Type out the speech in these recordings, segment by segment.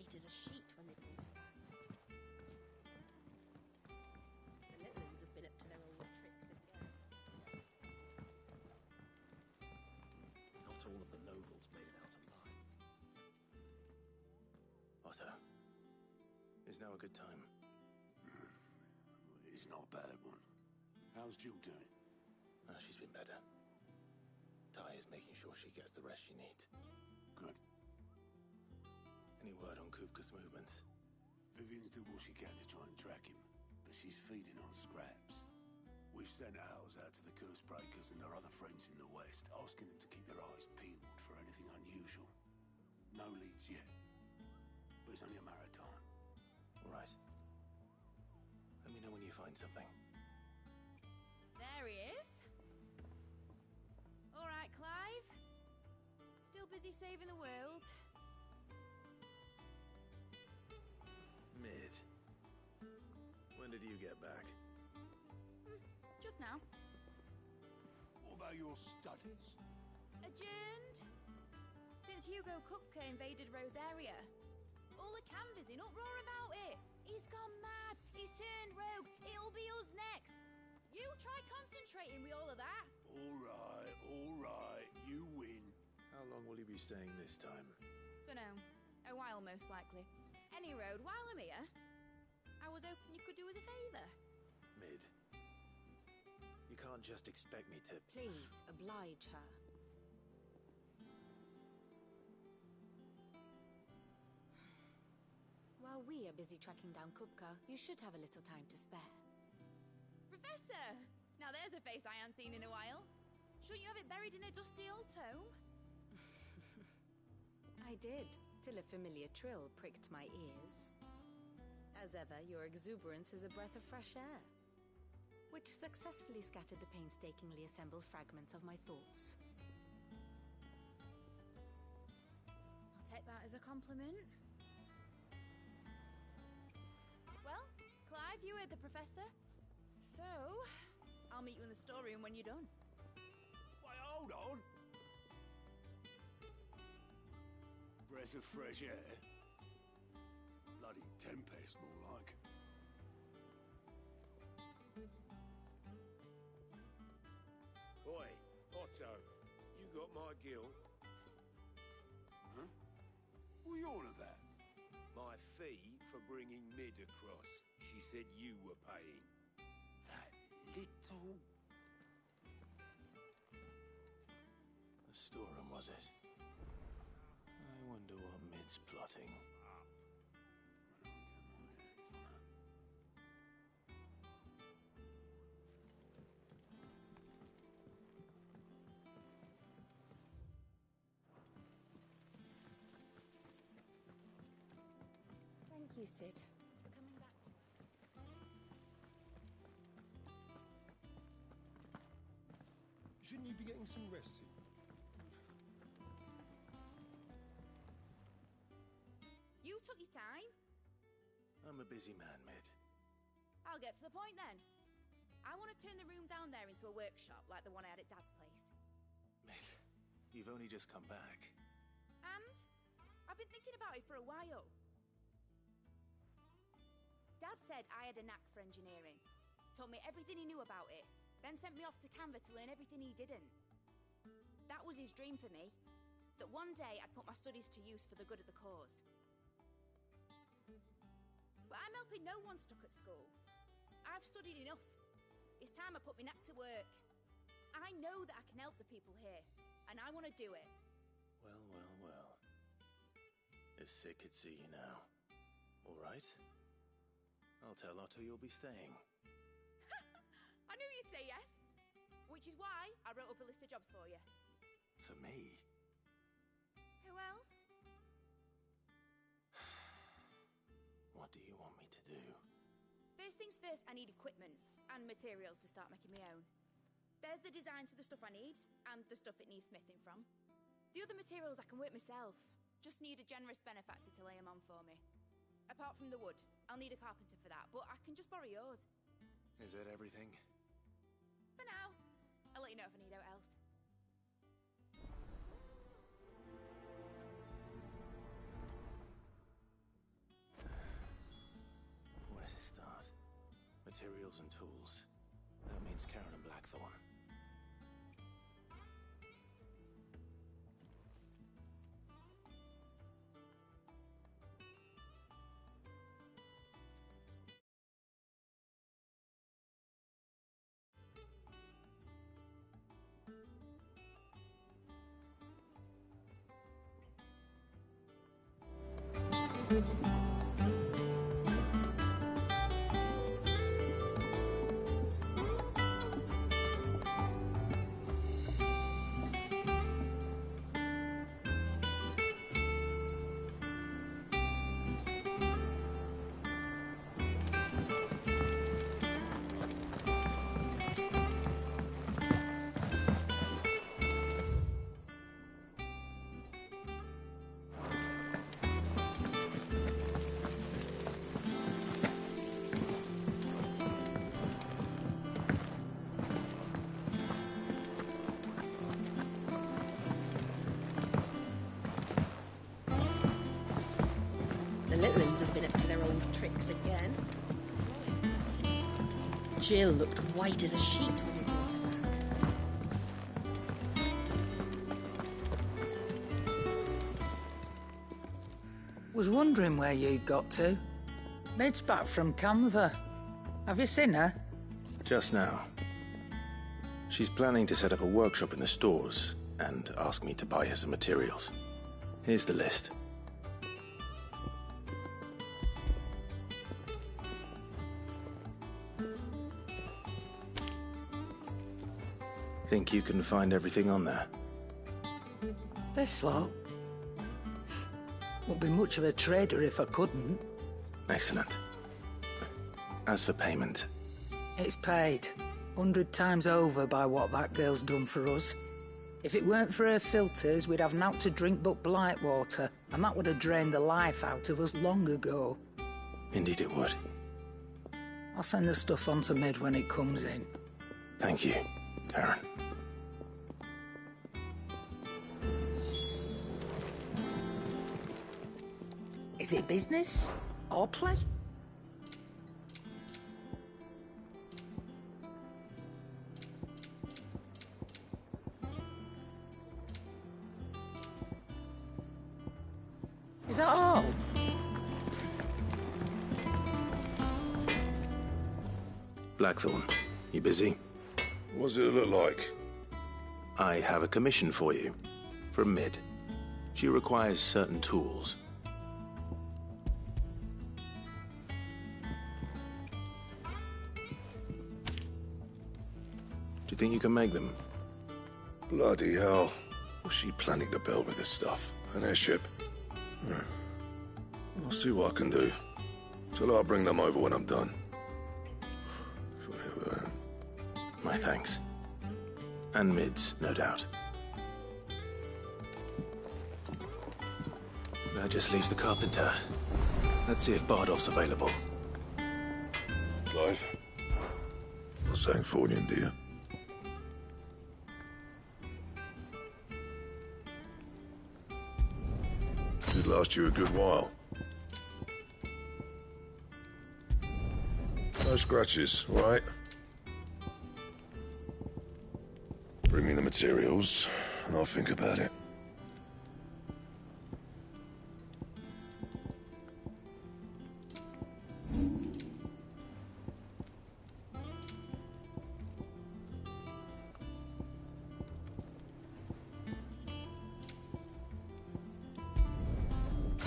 white as a sheet when they brought it back. The little ones have been up to their old tricks again. Not all of the nobles made it out alive. Otto, is now a good time? It's not a bad one. How's Jill doing? She's been better. Ty is making sure she gets the rest she needs. Good. Any word on Kupka's movements? Vivian's did what she can to try and track him, but she's feeding on scraps. We've sent ours out to the curse breakers and our other friends in the west, asking them to keep their eyes peeled for anything unusual. No leads yet, but it's only a matter of time. All right. Let me know when you find something. There he is. All right, Clive. Still busy saving the world. Mid. When did you get back? Just now. What about your studies? Adjourned. Since Hugo Kupka invaded Rosaria. All the canvass in uproar about it. He's gone mad. He's turned rogue. It'll be us next. You try concentrating with all of that. All right. You win. How long will you be staying this time? Dunno. A while, most likely. Any road, while I'm here, I was hoping you could do us a favour. Mid. You can't just expect me to... Please, oblige her. While we are busy tracking down Kupka, you should have a little time to spare. Professor! Now there's a face I haven't seen in a while. Shouldn't you have it buried in a dusty old tome? I did, till a familiar trill pricked my ears. As ever, your exuberance is a breath of fresh air, which successfully scattered the painstakingly assembled fragments of my thoughts. I'll take that as a compliment. Well, Clive, you heard the Professor. So, I'll meet you in the storeroom when you're done. Wait, hold on. Breath of fresh air. Bloody tempest, more like. Oi, Otto, you got my guilt. Huh? What are you on about? My fee for bringing Mid across. She said you were paying. That little... The storeroom, was it? I wonder what Mid's plotting. Thank you, Sid, for coming back to us. Shouldn't you be getting some rest, Sid? You took your time. I'm a busy man, Mid. I'll get to the point then. I want to turn the room down there into a workshop like the one I had at Dad's place. Mid, you've only just come back. And I've been thinking about it for a while. Dad said I had a knack for engineering. Told me everything he knew about it. Then sent me off to Canva to learn everything he didn't. That was his dream for me. That one day I'd put my studies to use for the good of the cause. But I'm helping no one stuck at school. I've studied enough. It's time I put my knack to work. I know that I can help the people here, and I want to do it. Well. If Sid could see you now. All right? I'll tell Otto you'll be staying. I knew you'd say yes. Which is why I wrote up a list of jobs for you. For me? Who else? What do you want me to do? First things first, I need equipment and materials to start making my own. There's the designs for the stuff I need, and the stuff it needs smithing from. The other materials I can work myself. Just need a generous benefactor to lay them on for me. Apart from the wood, I'll need a carpenter for that, but I can just borrow yours. Is that everything? For now. I'll let you know if I need out else. materials and tools. That means Karen and Blackthorn. The little uns have been up to their old tricks again. Jill looked white as a sheet when we brought her back. Was wondering where you got to. Mid's back from Canva. Have you seen her? Just now. She's planning to set up a workshop in the stores and ask me to buy her some materials. Here's the list. Think you can find everything on there? This lot. Wouldn't be much of a trader if I couldn't. Excellent. As for payment... It's paid. 100 times over by what that girl's done for us. If it weren't for her filters, we'd have naught to drink but blight water, and that would have drained the life out of us long ago. Indeed it would. I'll send the stuff on to Mid when it comes in. Thank you, Karen. Is it business? Or pleasure? Is that all? Blackthorn, you busy? What's it look like? I have a commission for you. From Mid. She requires certain tools. Do you think you can make them? Bloody hell. What's she planning to build with this stuff? An airship? I'll see what I can do. Tell her I'll bring them over when I'm done. My thanks. And Mid's, no doubt. That just leaves the carpenter. Let's see if Bardolph's available. Clive? Not saying for you, do you? Should last you a good while. No scratches, all right? Bring me the materials, and I'll think about it.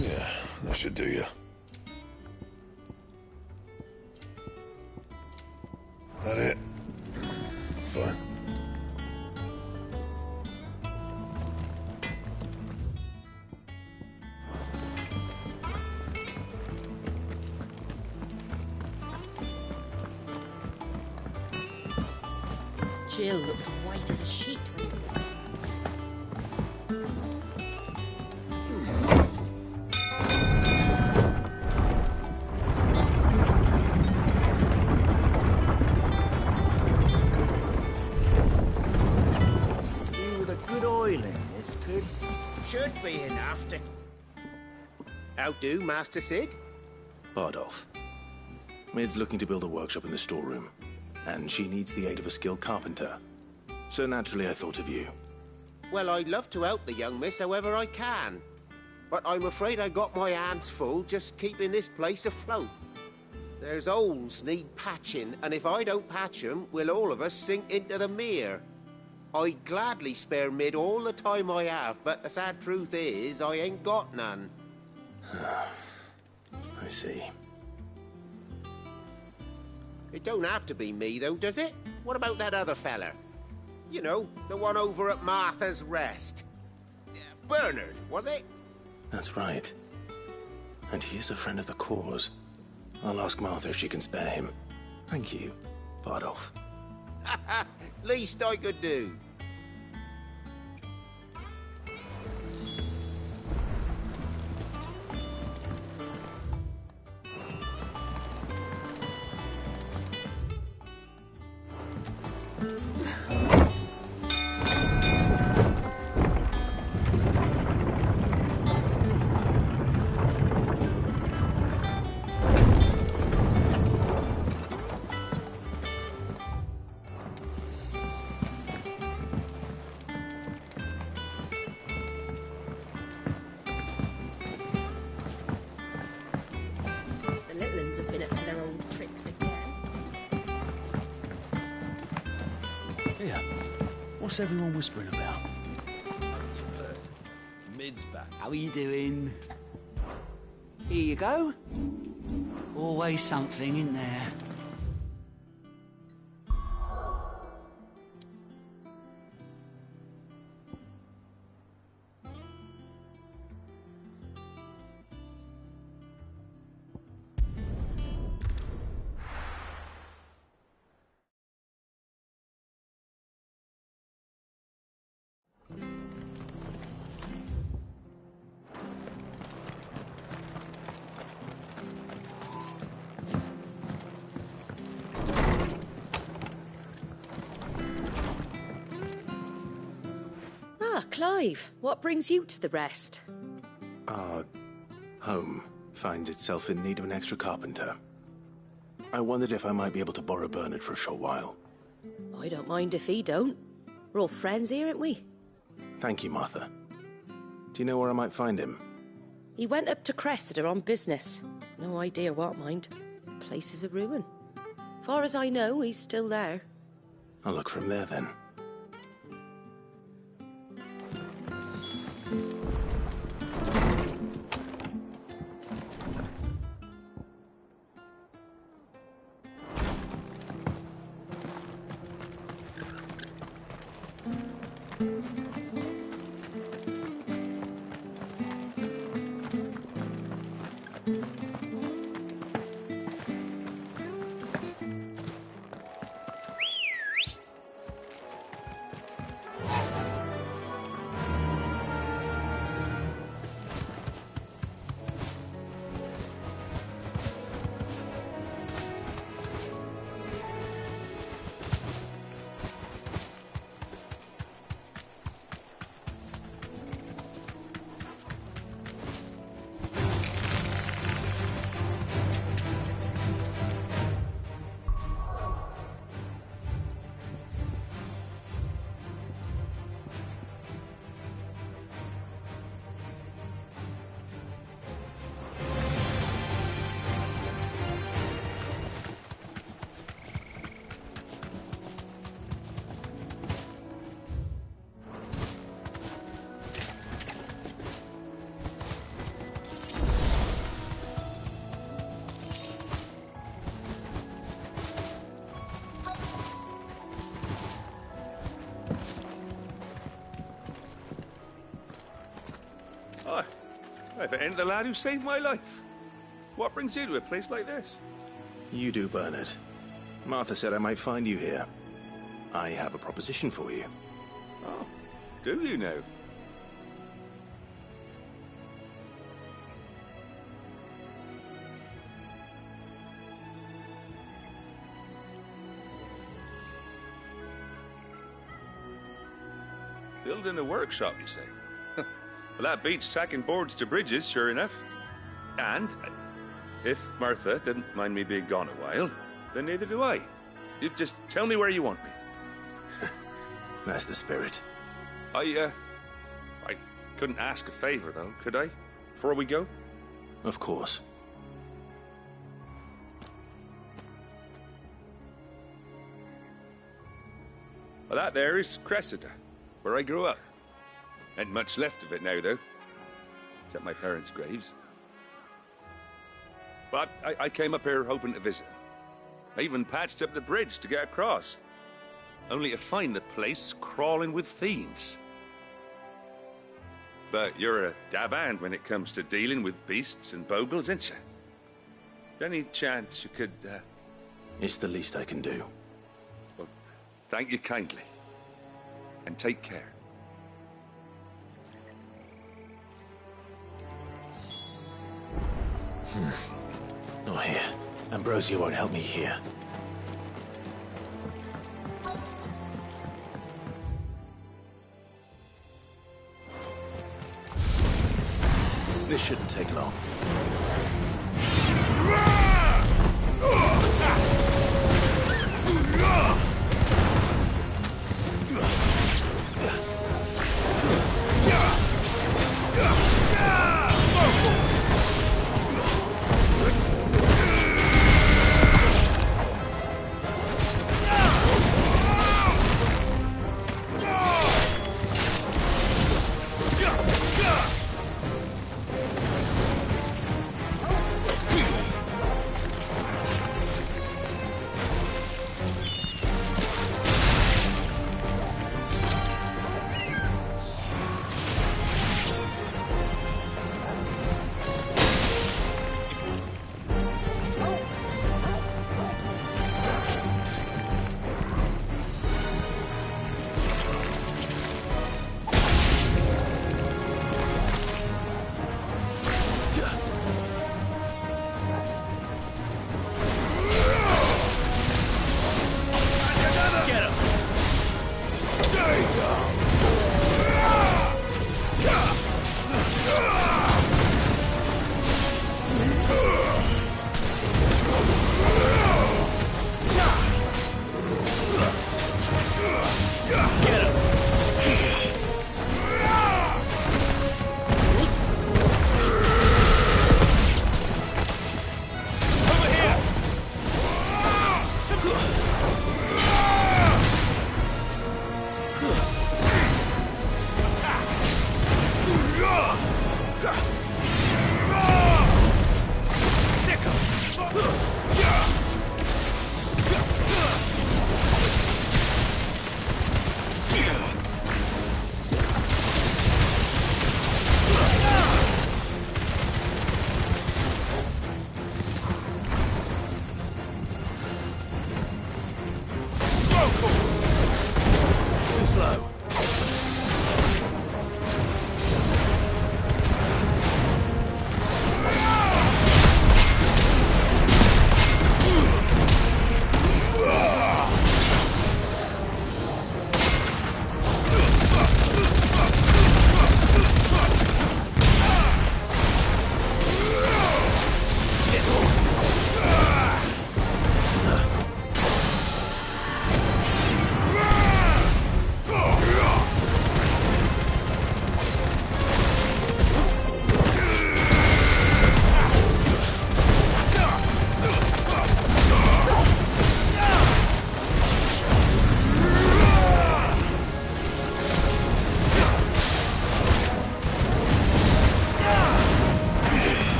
Yeah, that should do you. That it? Fine. Jill looked white as a sheet when we brought her. With a good oil in this, could... Should be enough to... How do, Master Sid? Bardolph. Mid's looking to build a workshop in the storeroom, and she needs the aid of a skilled carpenter. So naturally I thought of you. Well, I'd love to help the young miss however I can. But I'm afraid I got my hands full just keeping this place afloat. There's holes need patching, and if I don't patch them, we'll all of us sink into the mere. I'd gladly spare Mid all the time I have, but the sad truth is, I ain't got none. I see. It don't have to be me, though, does it? What about that other fella? You know, the one over at Martha's Rest. Bernard, was it? That's right. And he is a friend of the cause. I'll ask Martha if she can spare him. Thank you, Bardolph. Least I could do. What's everyone whispering about? Mid's back. How are you doing? Here you go. Always something in there. Clive, what brings you to the Rest? Our home finds itself in need of an extra carpenter. I wondered if I might be able to borrow Bernard for a short while. I don't mind if he don't. We're all friends here, aren't we? Thank you, Martha. Do you know where I might find him? He went up to Cressida on business. No idea what, mind. Place is a ruin. Far as I know, he's still there. I'll look from there then. If it ain't the lad who saved my life. What brings you to a place like this? You do, Bernard. Martha said I might find you here. I have a proposition for you. Oh, do you now? Building a workshop, you say? Well, that beats tacking boards to bridges, sure enough. And If Martha didn't mind me being gone a while, then neither do I. You just tell me where you want me. That's the spirit. I couldn't ask a favor, though, could I? Before we go? Of course. Well, that there is Cressida, where I grew up. Ain't much left of it now, though. Except my parents' graves. But I came up here hoping to visit. I even patched up the bridge to get across. Only to find the place crawling with fiends. But you're a dab hand when it comes to dealing with beasts and bogles, ain't you? Any chance you could, It's the least I can do. Well, thank you kindly. And take care. Not here. Ambrosia won't help me here. This shouldn't take long.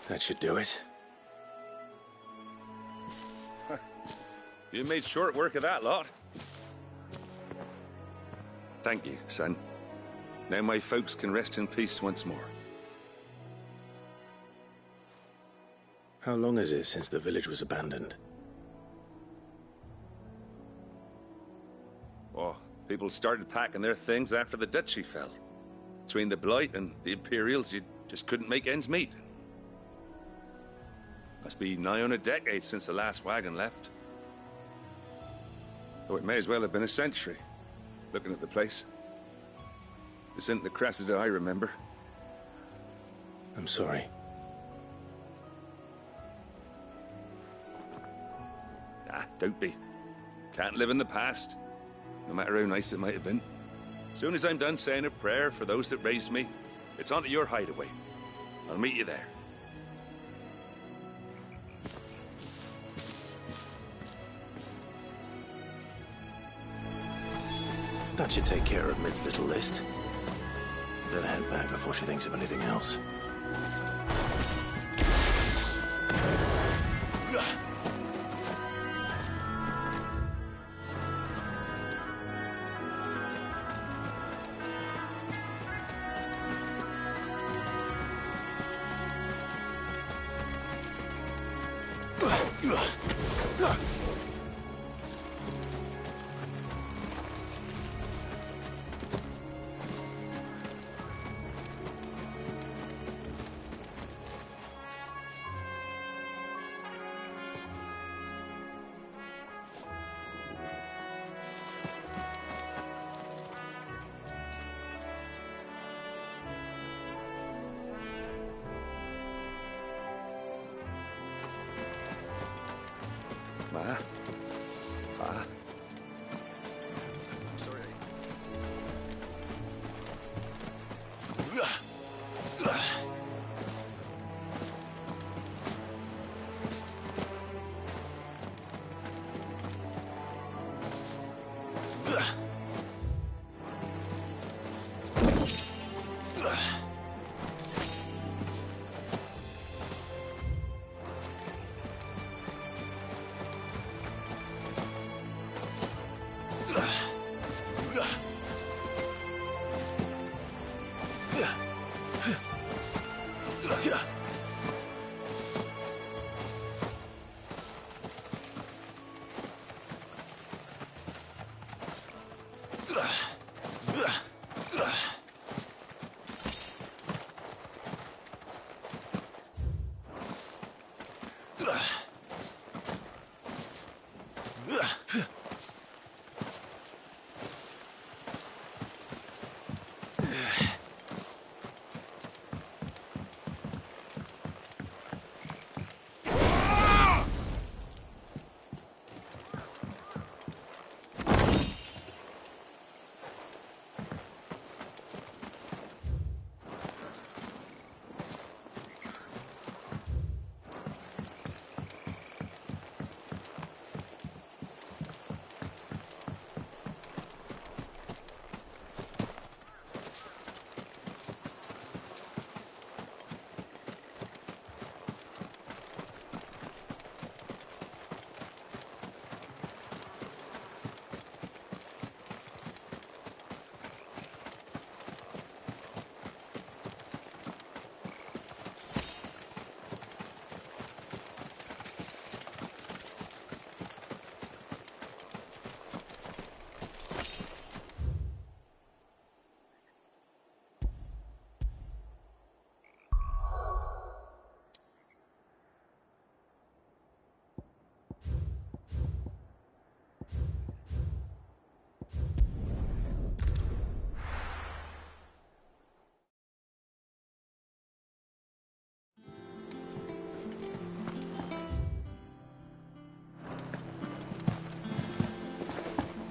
That should do it. You made short work of that lot. Thank you, son. Now my folks can rest in peace once more. How long is it since the village was abandoned? Oh, people started packing their things after the duchy fell. Between the Blight and the Imperials, you just couldn't make ends meet. Must be nigh on a decade since the last wagon left. Though it may as well have been a century, looking at the place. This isn't the Cressida I remember. I'm sorry. Ah, don't be. Can't live in the past, no matter how nice it might have been. Soon as I'm done saying a prayer for those that raised me, it's on to your hideaway. I'll meet you there. That should take care of Mid's little list. Better head back before she thinks of anything else.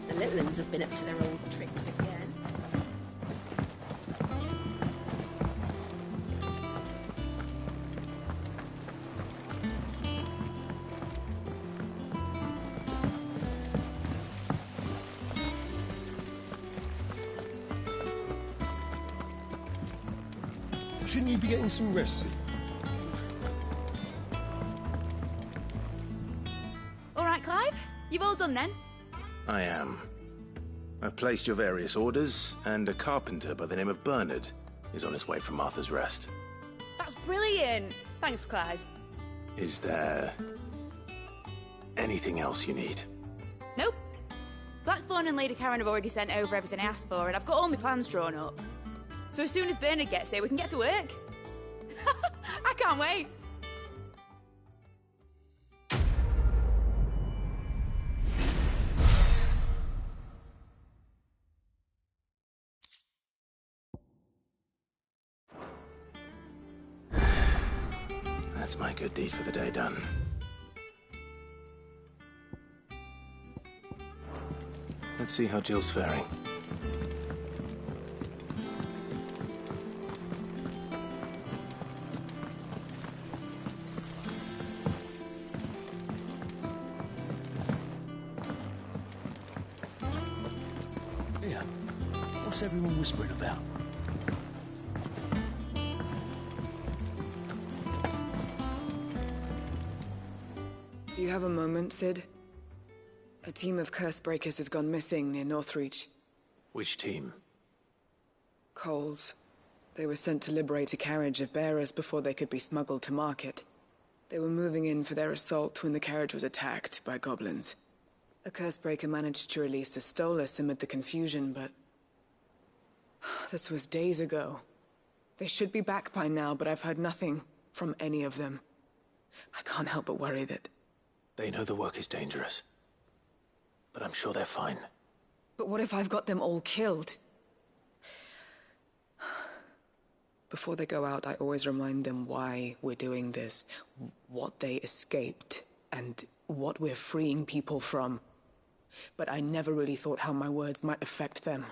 The little ones have been up to their old tricks again. Shouldn't you be getting some rest? All right, Clive. You've all done then? I am. I've placed your various orders, and a carpenter by the name of Bernard is on his way from Martha's Rest. That's brilliant. Thanks, Clive. Is there anything else you need? Nope. Blackthorn and Lady Karen have already sent over everything I asked for, and I've got all my plans drawn up. So as soon as Bernard gets here, we can get to work. I can't wait. That's my good deed for the day done. Let's see how Jill's faring. Yeah. What's everyone whispering about? Do you have a moment, Sid? A team of curse breakers has gone missing near Northreach. Which team? Coles. They were sent to liberate a carriage of bearers before they could be smuggled to market. They were moving in for their assault when the carriage was attacked by goblins. A curse breaker managed to release a Stolas amid the confusion, but... this was days ago. They should be back by now, but I've heard nothing from any of them. I can't help but worry that... They know the work is dangerous. But I'm sure they're fine. But what if I've got them all killed? Before they go out, I always remind them why we're doing this, what they escaped, and what we're freeing people from. But I never really thought how my words might affect them.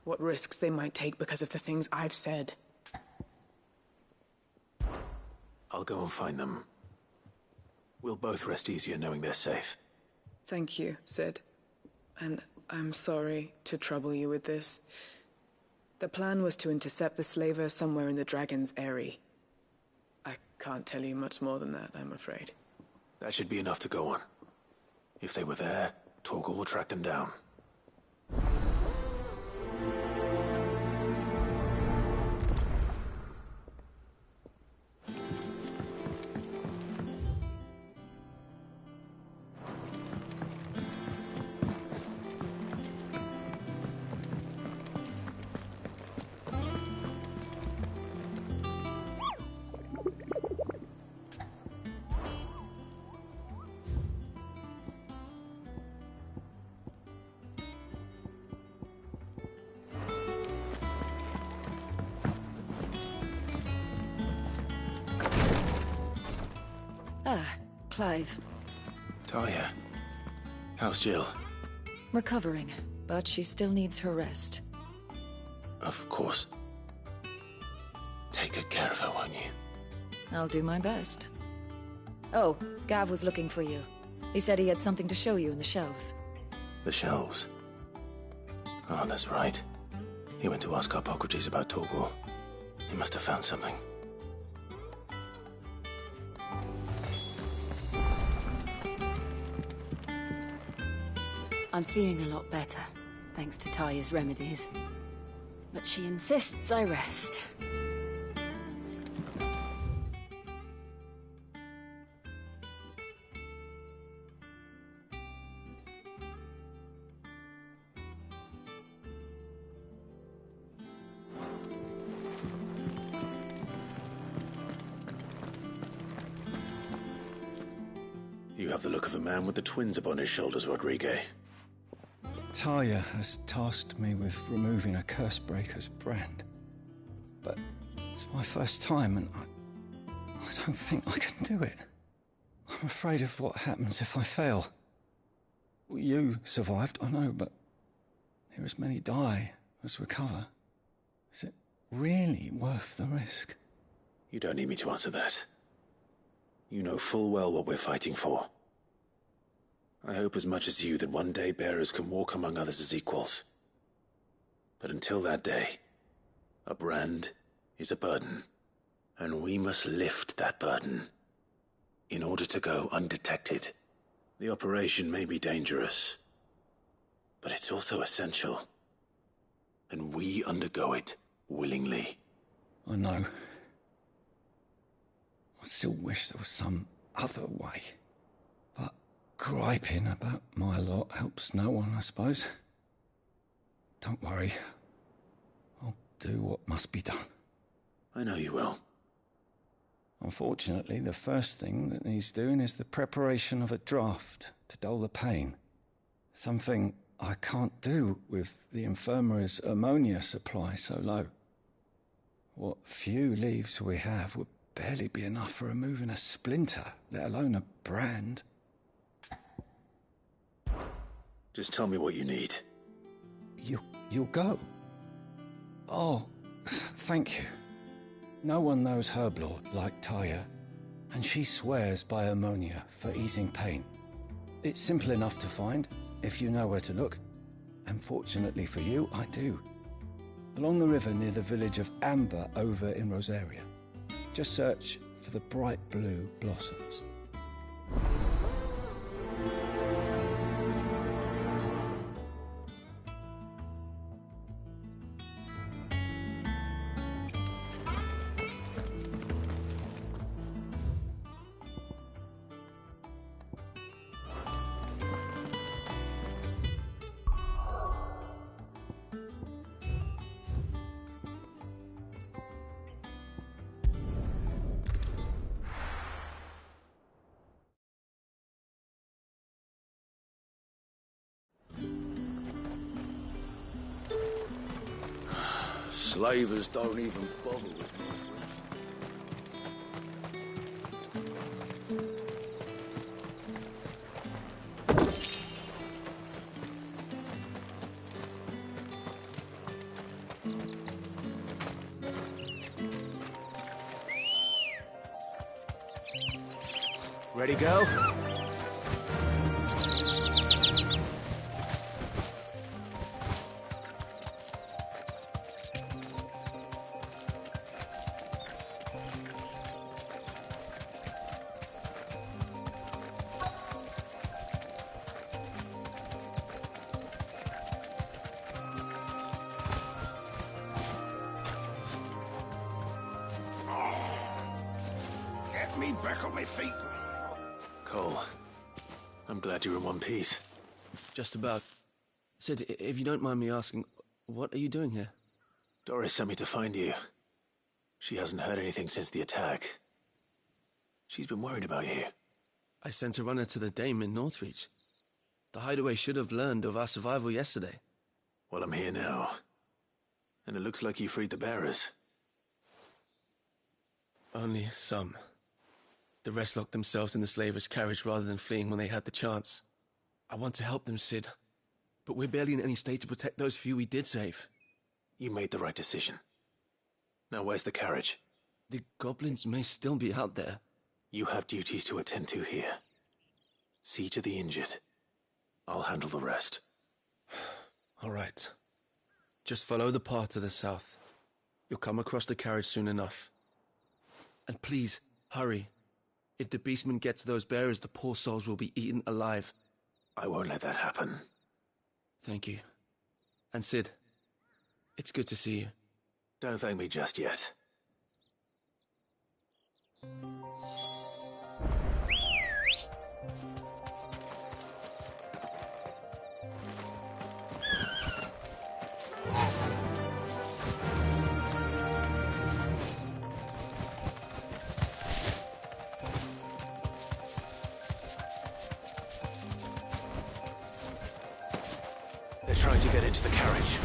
What risks they might take because of the things I've said. I'll go and find them. We'll both rest easier knowing they're safe. Thank you, Sid. And I'm sorry to trouble you with this. The plan was to intercept the slaver somewhere in the Dragon's Eyrie. I can't tell you much more than that, I'm afraid. That should be enough to go on. If they were there, Torgal will track them down. Clive. Talia. How's Jill? Recovering, but she still needs her rest. Of course. Take good care of her, won't you? I'll do my best. Oh, Gav was looking for you. He said he had something to show you in the shelves. The shelves? Oh, that's right. He went to ask Hippocrates about Torgal. He must have found something. I'm feeling a lot better, thanks to Talia's remedies. But she insists I rest. You have the look of a man with the twins upon his shoulders, Rodrigue. Talia has tasked me with removing a Cursebreaker's brand. But it's my first time, and I don't think I can do it. I'm afraid of what happens if I fail. You survived, I know, but here as many die as recover. Is it really worth the risk? You don't need me to answer that. You know full well what we're fighting for. I hope as much as you that one day bearers can walk among others as equals. But until that day, a brand is a burden, and we must lift that burden in order to go undetected. The operation may be dangerous, but it's also essential, and we undergo it willingly. I know. I still wish there was some other way. But griping about my lot helps no one, I suppose. Don't worry. I'll do what must be done. I know you will. Unfortunately, the first thing that needs doing is the preparation of a draft to dull the pain. Something I can't do with the infirmary's ammonia supply so low. What few leaves we have would barely be enough for removing a splinter, let alone a brand. Just tell me what you need. You'll go? Oh, thank you. No one knows Herblord like Taya, and she swears by ammonia for easing pain. It's simple enough to find, if you know where to look. And fortunately for you, I do. Along the river near the village of Amber over in Rosaria. Just search for the bright blue blossoms. Slavers don't even bother with my fridge. Ready, go? Me back on my feet. Cole, I'm glad you're in one piece. Just about. Sid, if you don't mind me asking, what are you doing here? Doris sent me to find you. She hasn't heard anything since the attack. She's been worried about you. I sent a runner to the Dame in Northreach. The hideaway should have learned of our survival yesterday. Well, I'm here now. And it looks like you freed the bearers. Only some. The rest locked themselves in the slaver's carriage rather than fleeing when they had the chance. I want to help them, Sid. But we're barely in any state to protect those few we did save. You made the right decision. Now where's the carriage? The goblins may still be out there. You have duties to attend to here. See to the injured. I'll handle the rest. All right. Just follow the path to the south. You'll come across the carriage soon enough. And please, hurry. If the beastmen get to those bearers, the poor souls will be eaten alive. I won't let that happen. Thank you. And Sid, it's good to see you. Don't thank me just yet. They're trying to get into the carriage.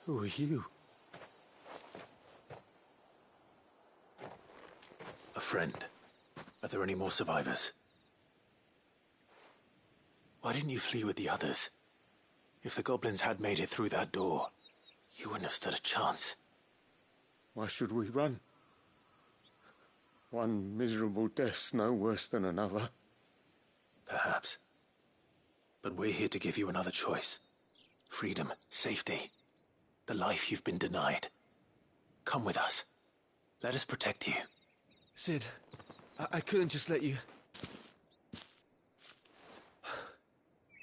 Who are you? A friend. Are there any more survivors? Why didn't you flee with the others? If the goblins had made it through that door, you wouldn't have stood a chance. Why should we run? One miserable death's no worse than another. Perhaps. But we're here to give you another choice. Freedom, safety, the life you've been denied. Come with us. Let us protect you. Sid, I couldn't just let you...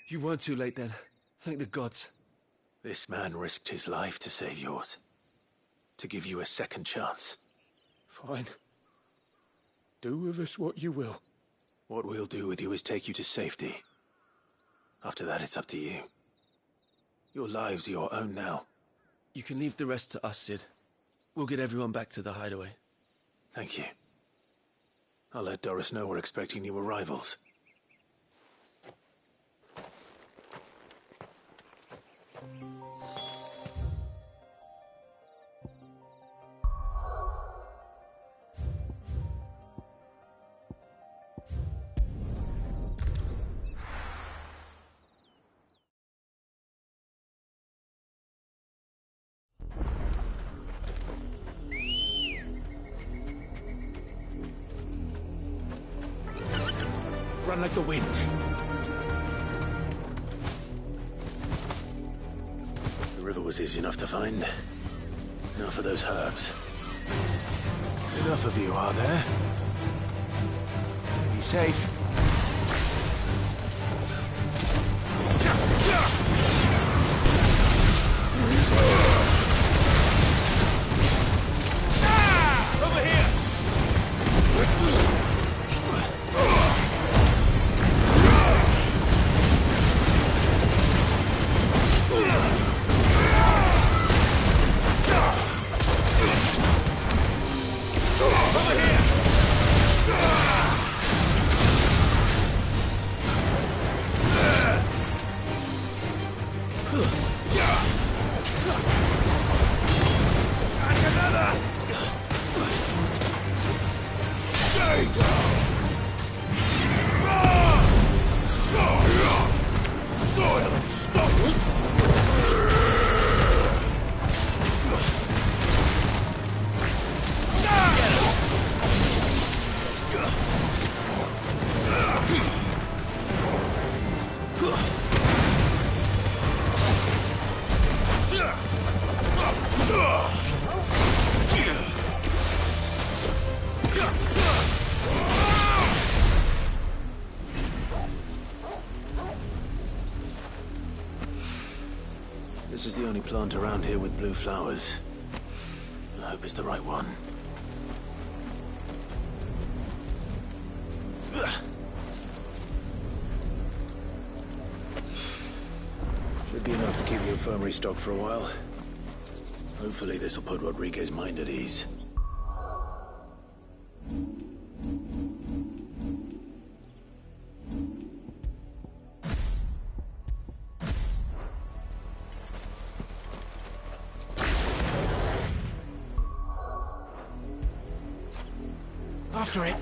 You weren't too late then. Thank the gods. This man risked his life to save yours. To give you a second chance. Fine. Do with us what you will. What we'll do with you is take you to safety. After that, it's up to you. Your lives are your own now. You can leave the rest to us, Sid. We'll get everyone back to the hideaway. Thank you. I'll let Doris know we're expecting new arrivals. Run like the wind. The river was easy enough to find. Now for those herbs. Enough of you, are there? Be safe. Over here! This is the only plant around here with blue flowers. I hope it's the right one. Should be enough to keep the infirmary stocked for a while. Hopefully this will put Rodriguez's mind at ease. After it.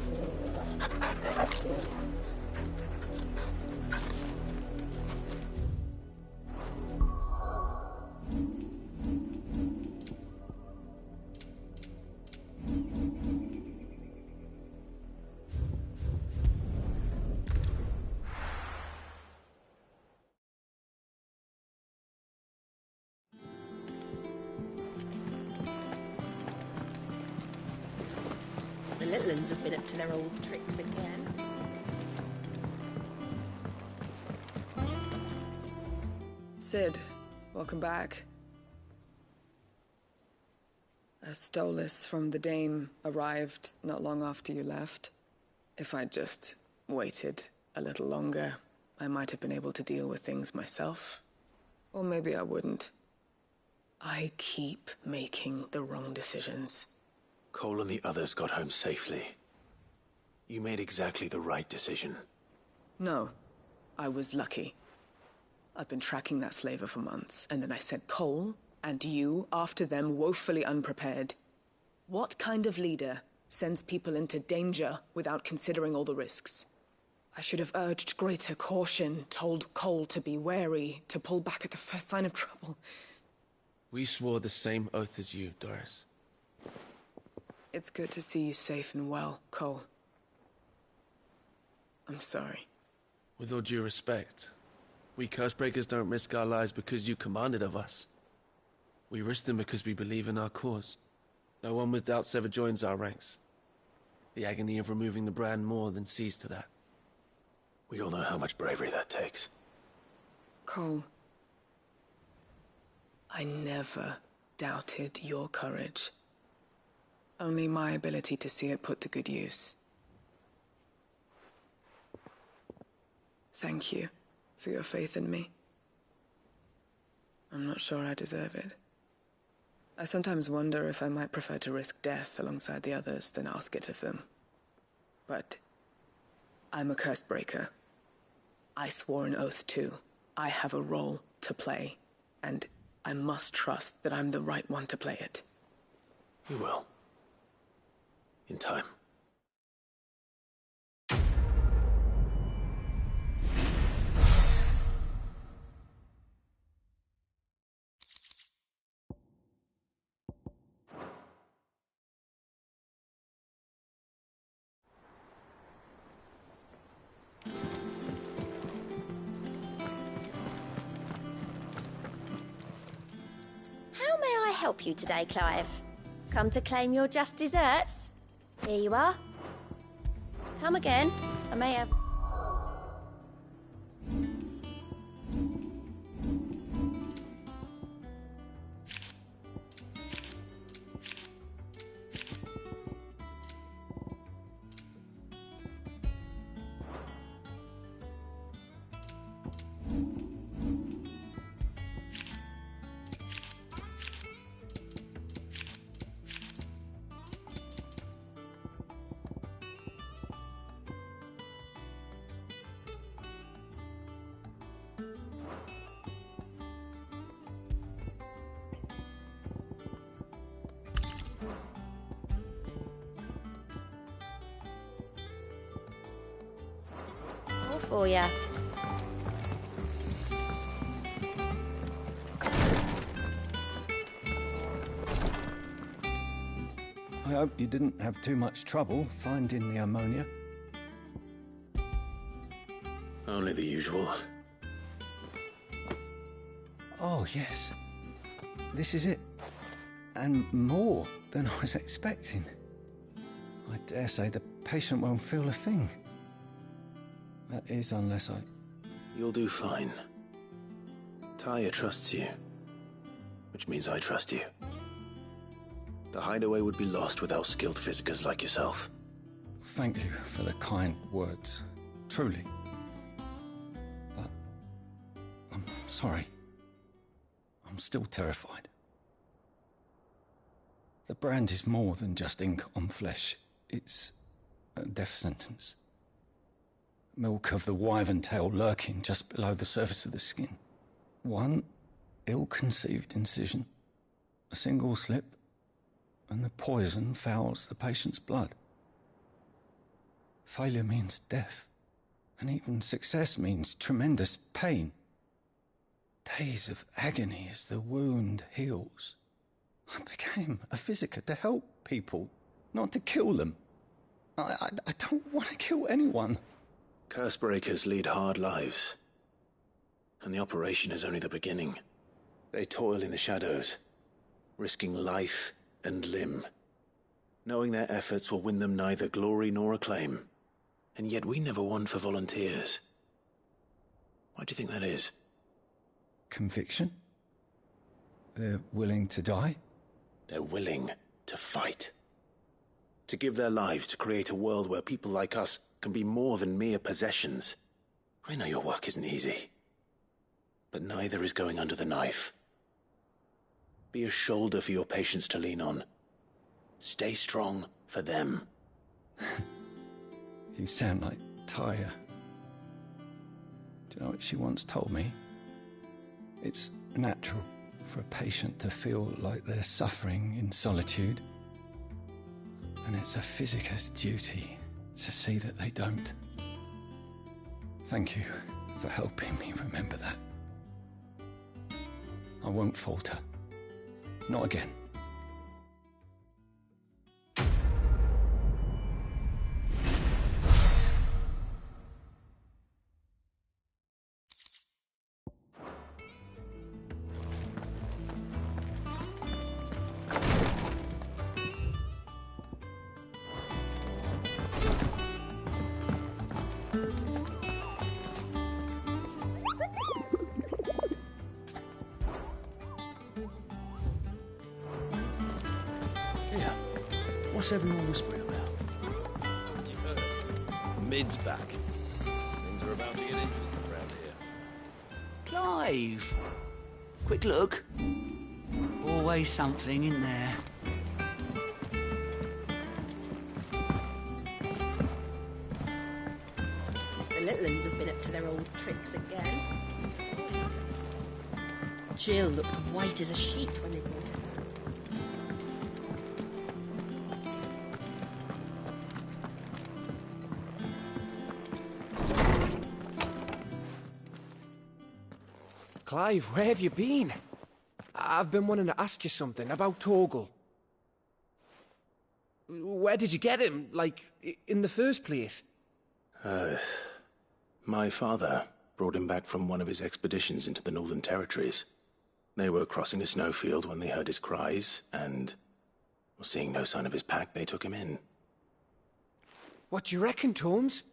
The little uns have been up to their old tricks again. Sid, welcome back. A Stolas from the Dame arrived not long after you left. If I'd just waited a little longer, I might have been able to deal with things myself. Or maybe I wouldn't. I keep making the wrong decisions. Cole and the others got home safely. You made exactly the right decision. No, I was lucky. I've been tracking that slaver for months, and then I sent Cole and you after them, woefully unprepared. What kind of leader sends people into danger without considering all the risks? I should have urged greater caution, told Cole to be wary, to pull back at the first sign of trouble. We swore the same oath as you, Doris. It's good to see you safe and well, Cole. I'm sorry. With all due respect, we Cursebreakers don't risk our lives because you commanded of us. We risk them because we believe in our cause. No one with doubts ever joins our ranks. The agony of removing the brand more than sees to that. We all know how much bravery that takes. Cole, I never doubted your courage. Only my ability to see it put to good use. Thank you for your faith in me. I'm not sure I deserve it. I sometimes wonder if I might prefer to risk death alongside the others than ask it of them. But I'm a Cursebreaker. I swore an oath too. I have a role to play, and I must trust that I'm the right one to play it. You will. In time. How may I help you today, Clive? Come to claim your just desserts? Here you are. Come again. I may have... all for ya. I hope you didn't have too much trouble finding the ammonia. Only the usual. Oh, yes. This is it. And more than I was expecting. I dare say the patient won't feel a thing. That is, unless I... You'll do fine. Taya trusts you. Which means I trust you. The hideaway would be lost without skilled physicers like yourself. Thank you for the kind words. Truly. But... I'm sorry. I'm still terrified. The brand is more than just ink on flesh. It's a death sentence. Milk of the wyvern tail lurking just below the surface of the skin. One ill-conceived incision, a single slip, and the poison fouls the patient's blood. Failure means death, and even success means tremendous pain. Days of agony as the wound heals. I became a physiker to help people, not to kill them. I don't want to kill anyone. Cursebreakers lead hard lives. And the operation is only the beginning. They toil in the shadows, risking life and limb, knowing their efforts will win them neither glory nor acclaim. And yet we never won for volunteers. Why do you think that is? Conviction? They're willing to die? They're willing to fight. To give their lives to create a world where people like us can be more than mere possessions. I know your work isn't easy. But neither is going under the knife. Be a shoulder for your patients to lean on. Stay strong for them. You sound like Taya. Do you know what she once told me? It's natural for a patient to feel like they're suffering in solitude. And it's a physicist's duty to see that they don't. Thank you for helping me remember that. I won't falter. Not again. What's everyone whispering about? You've heard. Mid's back. Things are about to get interesting around here. Clive! Quick look. Always something in there. The little uns have been up to their old tricks again. Jill looked white as a sheet when they brought her. Clive, where have you been? I've been wanting to ask you something about Torgal. Where did you get him, like, in the first place? My father brought him back from one of his expeditions into the Northern Territories. They were crossing a snowfield when they heard his cries, and, seeing no sign of his pack, they took him in. What do you reckon, Tomes?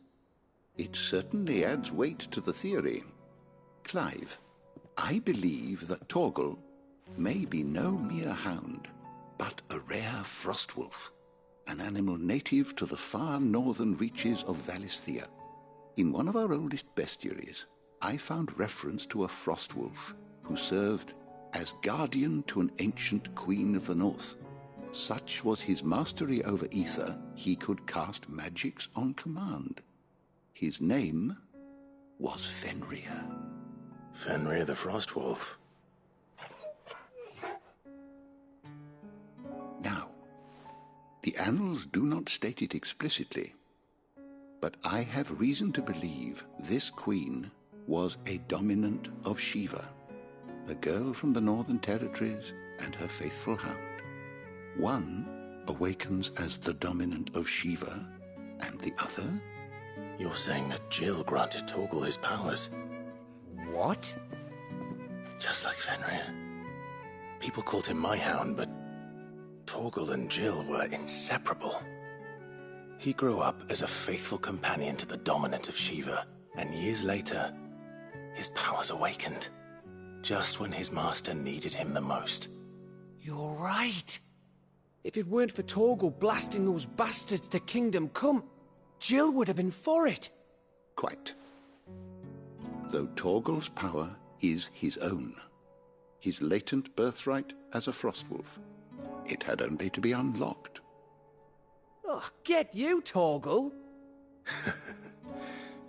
It certainly adds weight to the theory. Clive, I believe that Torgal may be no mere hound, but a rare frostwolf, an animal native to the far northern reaches of Valisthea. In one of our oldest bestiaries, I found reference to a frostwolf who served as guardian to an ancient queen of the north. Such was his mastery over ether, he could cast magics on command. His name was Fenrir. Fenrir the Frostwolf. Now, the annals do not state it explicitly, but I have reason to believe this queen was a dominant of Shiva, a girl from the Northern Territories and her faithful hound. One awakens as the dominant of Shiva, and the other? You're saying that Jill granted Torgal his powers? What? Just like Fenrir. People called him my hound, but Torgal and Jill were inseparable. He grew up as a faithful companion to the dominant of Shiva, and years later, his powers awakened, just when his master needed him the most. You're right. If it weren't for Torgal blasting those bastards to Kingdom Come, Jill would have been for it. Quite. Though Torgal's power is his own, his latent birthright as a Frostwolf, it had only to be unlocked. Oh, get you, Torgal!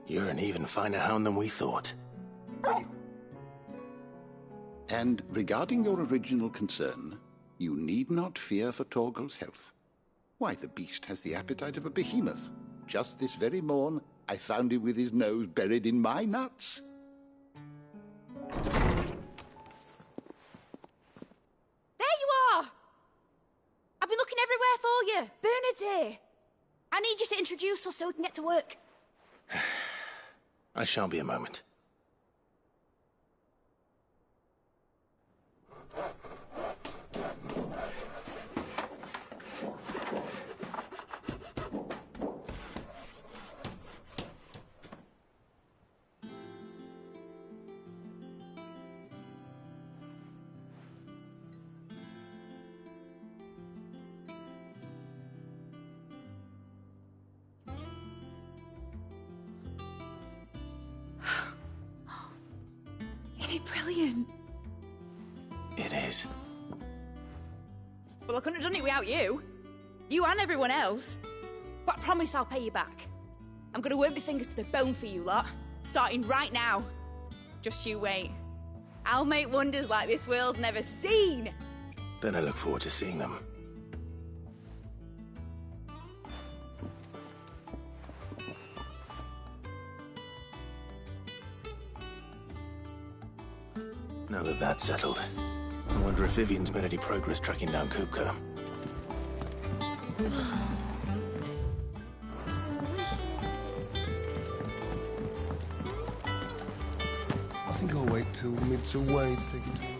You're an even finer hound than we thought. And regarding your original concern, you need not fear for Torgal's health. Why, the beast has the appetite of a behemoth. Just this very morn, I found him with his nose buried in my nuts. There you are! I've been looking everywhere for you. Bernard's here. I need you to introduce us so we can get to work. I shall be a moment. Brilliant. It is. Well, I couldn't have done it without you. You and everyone else. But I promise I'll pay you back. I'm gonna work my fingers to the bone for you lot, starting right now. Just you wait. I'll make wonders like this world's never seen. Then I look forward to seeing them. Now that that's settled, I wonder if Vivian's made any progress tracking down Kupka. I think I'll wait till Mid's away to take it to him.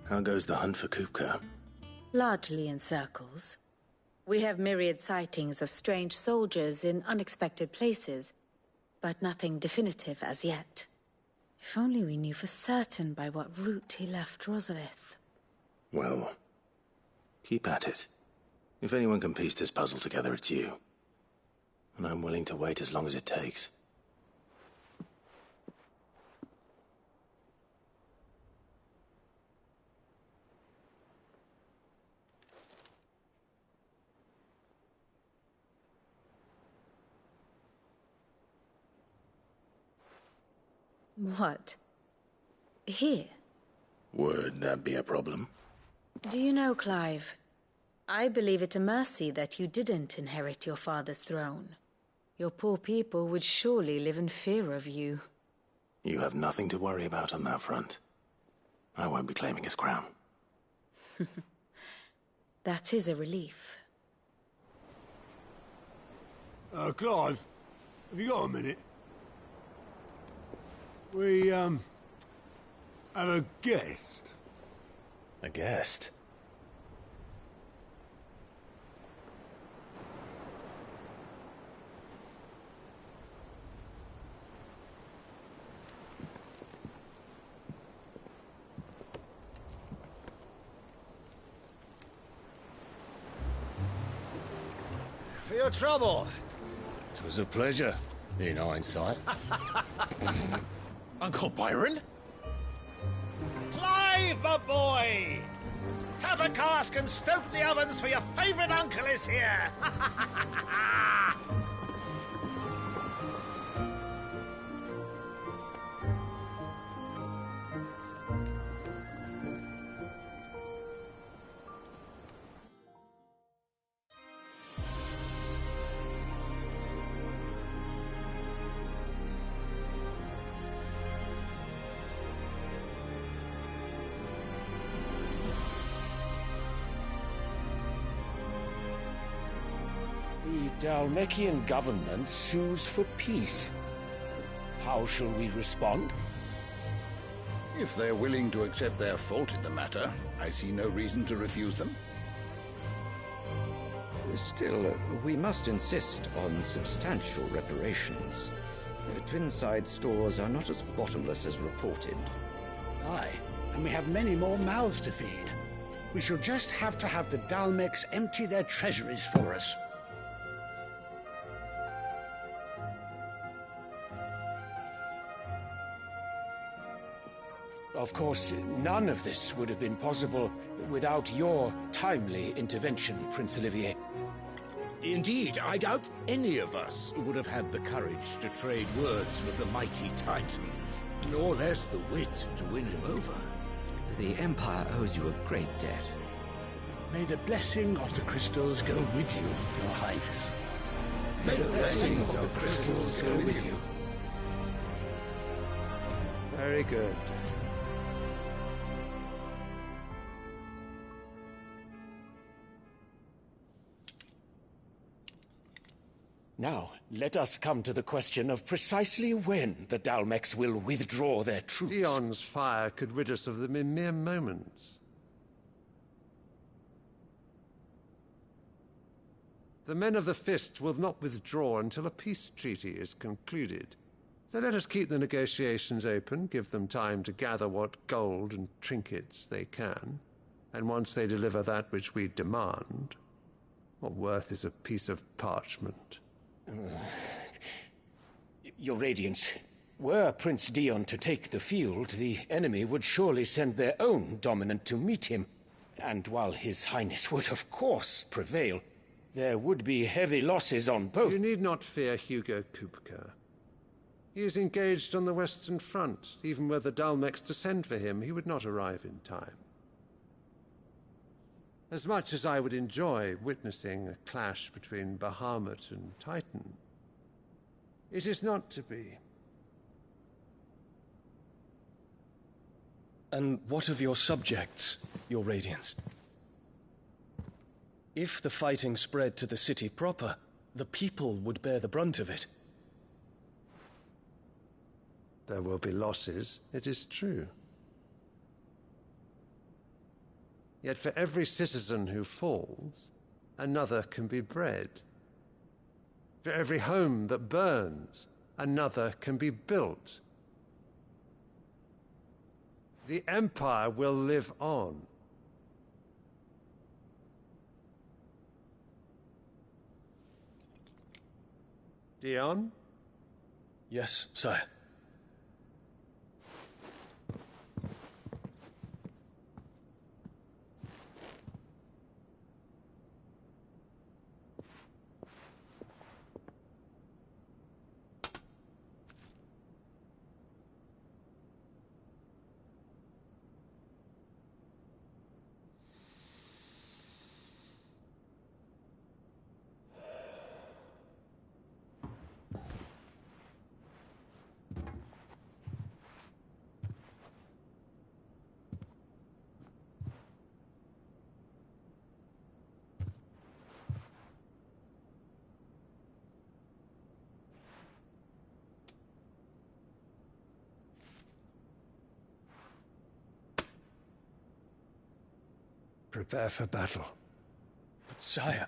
How goes the hunt for Kupka? Largely in circles. We have myriad sightings of strange soldiers in unexpected places, but nothing definitive as yet. If only we knew for certain by what route he left Rosalith. Well, keep at it. If anyone can piece this puzzle together, it's you. And I'm willing to wait as long as it takes. What? Here? Would that be a problem? Do you know, Clive, I believe it a mercy that you didn't inherit your father's throne. Your poor people would surely live in fear of you. You have nothing to worry about on that front. I won't be claiming his crown. That is a relief. Clive, have you got a minute? We, have a guest. A guest? For your trouble. It was a pleasure, in hindsight. Uncle Byron? Clive, my boy! Tap a cask and stoke the ovens for your favourite uncle is here! The Dalmekian government sues for peace. How shall we respond? If they're willing to accept their fault in the matter, I see no reason to refuse them. Still, we must insist on substantial reparations. Twinside stores are not as bottomless as reported. Aye, and we have many more mouths to feed. We shall just have to have the Dalmecs empty their treasuries for us. Of course, none of this would have been possible without your timely intervention, Prince Olivier. Indeed, I doubt any of us would have had the courage to trade words with the mighty Titan, nor less the wit to win him over. The Empire owes you a great debt. May the blessing of the crystals go with you, Your Highness. May the blessing of the crystals go with you. Very good. Now, let us come to the question of precisely when the Dalmecs will withdraw their troops. Dion's fire could rid us of them in mere moments. The men of the Fist will not withdraw until a peace treaty is concluded. So let us keep the negotiations open, give them time to gather what gold and trinkets they can, and once they deliver that which we demand, what worth is a piece of parchment? Your Radiance, were Prince Dion to take the field, the enemy would surely send their own dominant to meet him. And while His Highness would of course prevail, there would be heavy losses on both. You need not fear Hugo Kupka. He is engaged on the Western Front. Even were the Dalmex to send for him, he would not arrive in time. As much as I would enjoy witnessing a clash between Bahamut and Titan, it is not to be. And what of your subjects, Your Radiance? If the fighting spread to the city proper, the people would bear the brunt of it. There will be losses, it is true. Yet for every citizen who falls, another can be bred. For every home that burns, another can be built. The Empire will live on. Dion? Yes, sire. Prepare for battle. But sire...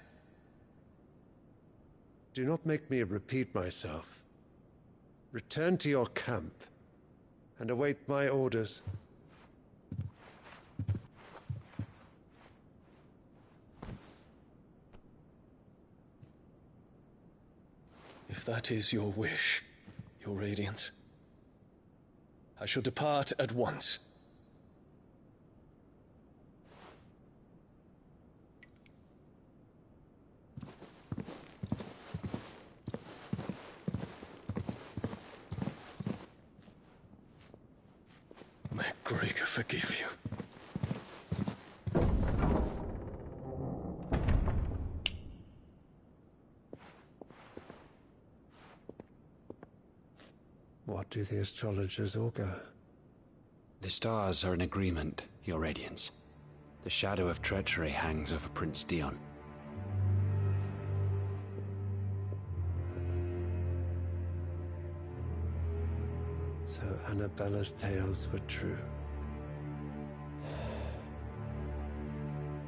Do not make me repeat myself. Return to your camp and await my orders. If that is your wish, Your Radiance, I shall depart at once. May Gregor forgive you. What do the astrologers augur? The stars are in agreement, Your Radiance. The shadow of treachery hangs over Prince Dion. So Annabella's tales were true.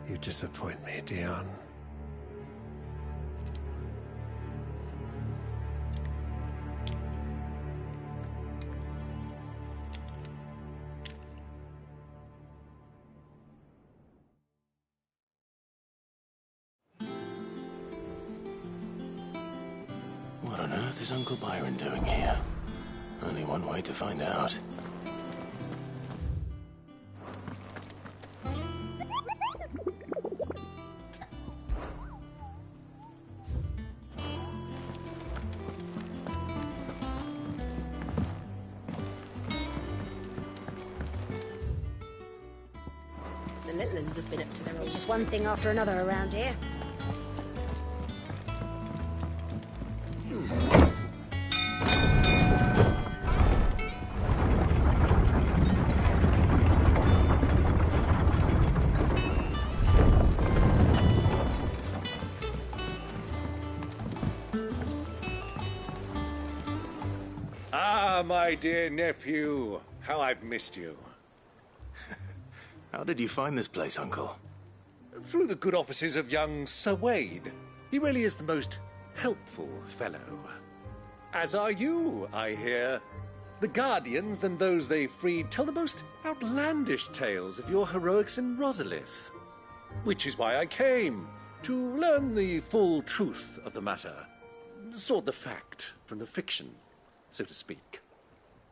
You disappoint me, Dion. What on earth is Uncle Byron doing here? Only one way to find out. The little uns have been up to their own. It's just one thing after another around here. My dear nephew, how I've missed you. How did you find this place, Uncle? Through the good offices of young Sir Wade. He really is the most helpful fellow. As are you, I hear. The Guardians and those they freed tell the most outlandish tales of your heroics in Rosalith. Which is why I came, to learn the full truth of the matter. Sort the fact from the fiction, so to speak.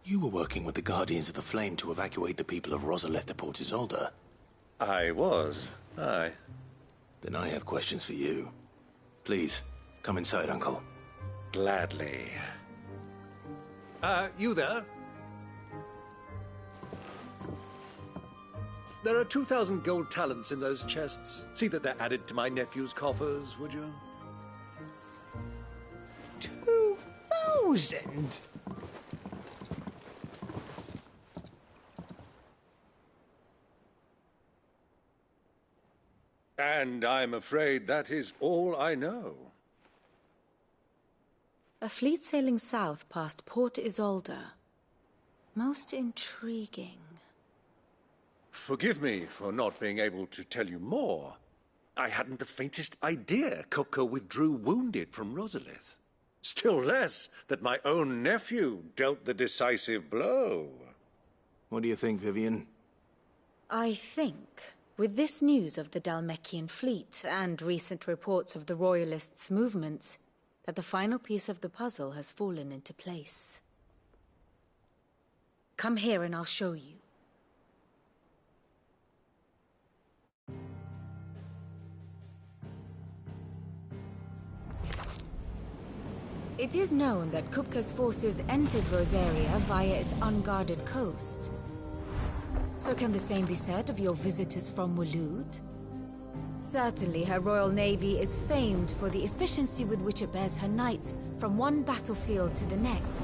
You were working with the Guardians of the Flame to evacuate the people of Rosalith to Port Isolde. I was, aye. Then I have questions for you. Please, come inside, Uncle. Gladly. You there? There are 2,000 gold talents in those chests. See that they're added to my nephew's coffers, would you? 2,000? And I'm afraid that is all I know. A fleet sailing south past Port Isolde. Most intriguing. Forgive me for not being able to tell you more. I hadn't the faintest idea Kupka withdrew wounded from Rosalith. Still less that my own nephew dealt the decisive blow. What do you think, Vivian? I think, with this news of the Dhalmekian fleet and recent reports of the Royalists' movements, that the final piece of the puzzle has fallen into place. Come here and I'll show you. It is known that Kupka's forces entered Rosaria via its unguarded coast. So can the same be said of your visitors from Waloed? Certainly her Royal Navy is famed for the efficiency with which it bears her knights from one battlefield to the next.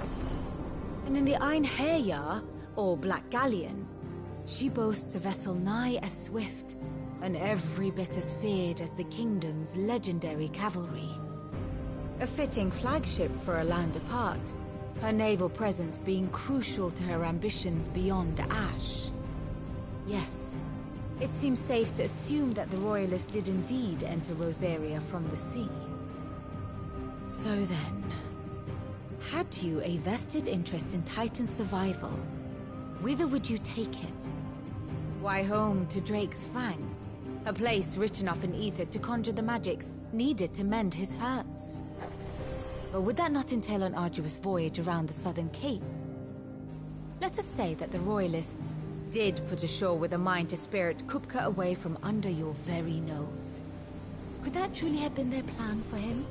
And in the Einherjar, or Black Galleon, she boasts a vessel nigh as swift, and every bit as feared as the kingdom's legendary cavalry. A fitting flagship for a land apart, her naval presence being crucial to her ambitions beyond Ash. Yes, it seems safe to assume that the Royalists did indeed enter Rosaria from the sea. So then, had you a vested interest in Titan's survival, whither would you take him? Why, home to Drake's Fang, a place rich enough in ether to conjure the magics needed to mend his hurts. Or would that not entail an arduous voyage around the southern cape? Let us say that the Royalists did put ashore with a mind to spirit Kupka away from under your very nose. Could that truly have been their plan for him?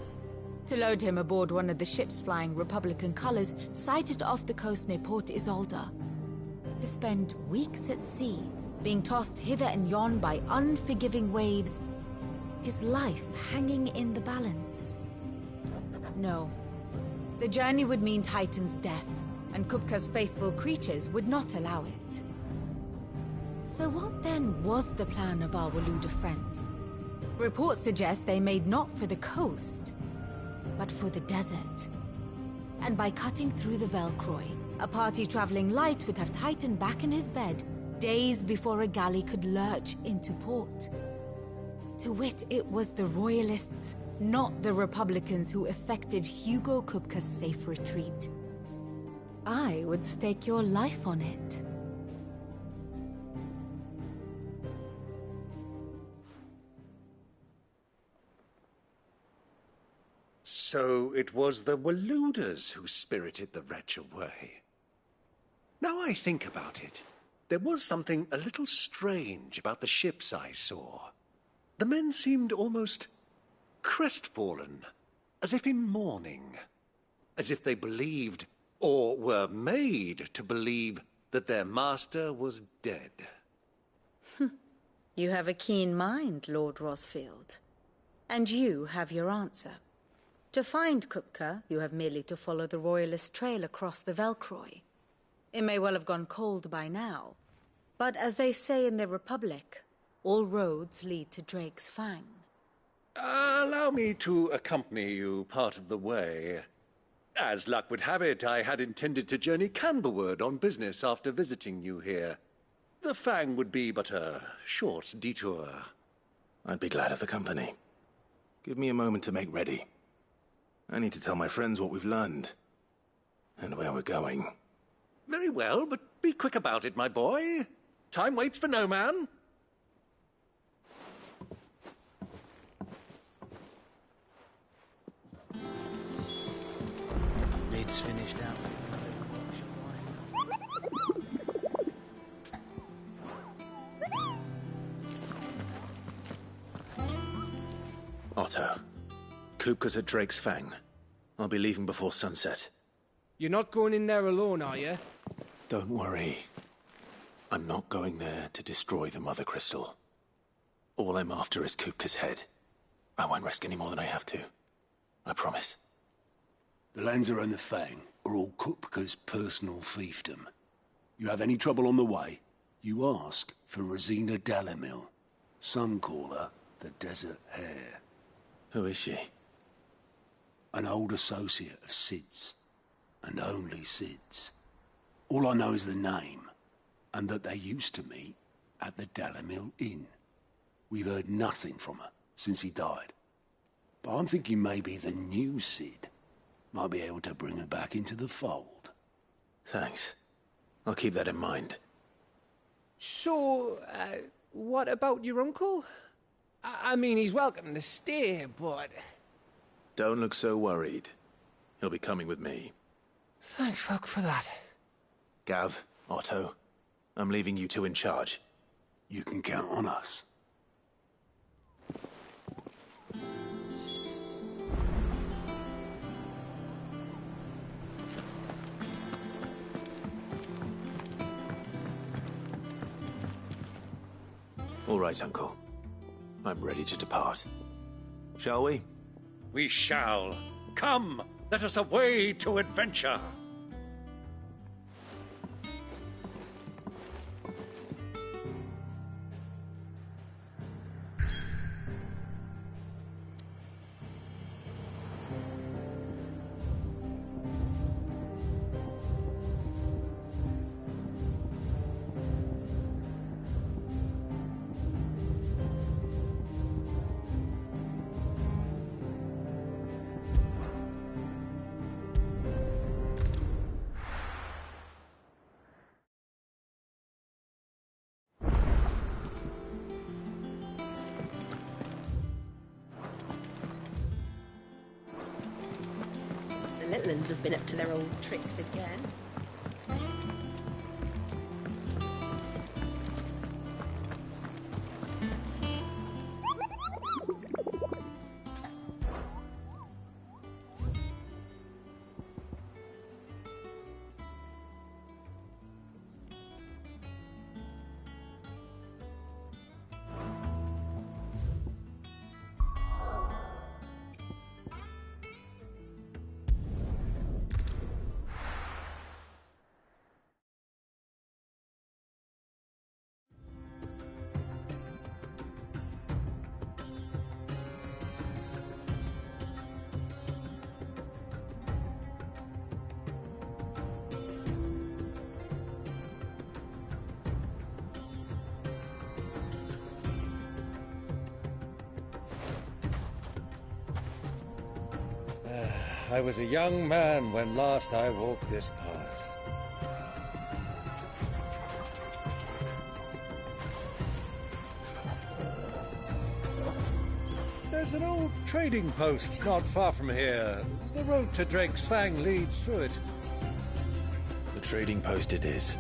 To load him aboard one of the ships flying Republican colors sighted off the coast near Port Isolde. To spend weeks at sea, being tossed hither and yon by unforgiving waves, his life hanging in the balance. No. The journey would mean Titan's death, and Kupka's faithful creatures would not allow it. So what then was the plan of our Waluda friends? Reports suggest they made not for the coast, but for the desert. And by cutting through the Velcroy, a party traveling light would have Titan back in his bed days before a galley could lurch into port. To wit, it was the Royalists, not the Republicans, who effected Hugo Kupka's safe retreat. I would stake your life on it. So it was the Waludas who spirited the wretch away. Now I think about it, there was something a little strange about the ships I saw. The men seemed almost crestfallen, as if in mourning, as if they believed, or were made to believe, that their master was dead. You have a keen mind, Lord Rosfield. And you have your answer. To find Kupka, you have merely to follow the Royalist trail across the Velcroy. It may well have gone cold by now, but as they say in the Republic, all roads lead to Drake's Fang. Allow me to accompany you part of the way. As luck would have it, I had intended to journey Canberward on business after visiting you here. The Fang would be but a short detour. I'd be glad of the company. Give me a moment to make ready. I need to tell my friends what we've learned. And where we're going. Very well, but be quick about it, my boy. Time waits for no man. Mid's finished out. Otto, Kupka's at Drake's Fang. I'll be leaving before sunset. You're not going in there alone, are you? Don't worry. I'm not going there to destroy the Mother Crystal. All I'm after is Kupka's head. I won't risk any more than I have to. I promise. The Lanza and the Fang are all Kupka's personal fiefdom. You have any trouble on the way, you ask for Rosina Dalamil. Some call her the Desert Hare. Who is she? An old associate of Sid's. And only Sid's. All I know is the name, and that they used to meet at the Dalamil Inn. We've heard nothing from her since he died. But I'm thinking maybe the new Sid might be able to bring her back into the fold. Thanks. I'll keep that in mind. So, what about your uncle? I mean, he's welcome to stay, but... Don't look so worried. He'll be coming with me. Thank fuck for that. Gav, Otto, I'm leaving you two in charge. You can count on us. All right, Uncle. I'm ready to depart. Shall we? We shall. Come, let us away to adventure. The little ones have been up to their old tricks again. I was a young man when last I walked this path. There's an old trading post not far from here. The road to Drake's Fang leads through it. The trading post it is.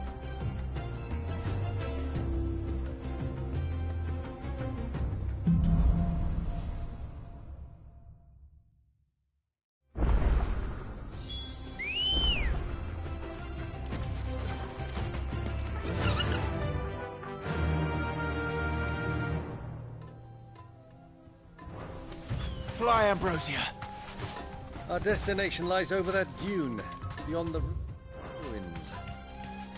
Fly, Ambrosia! Our destination lies over that dune, beyond the ruins.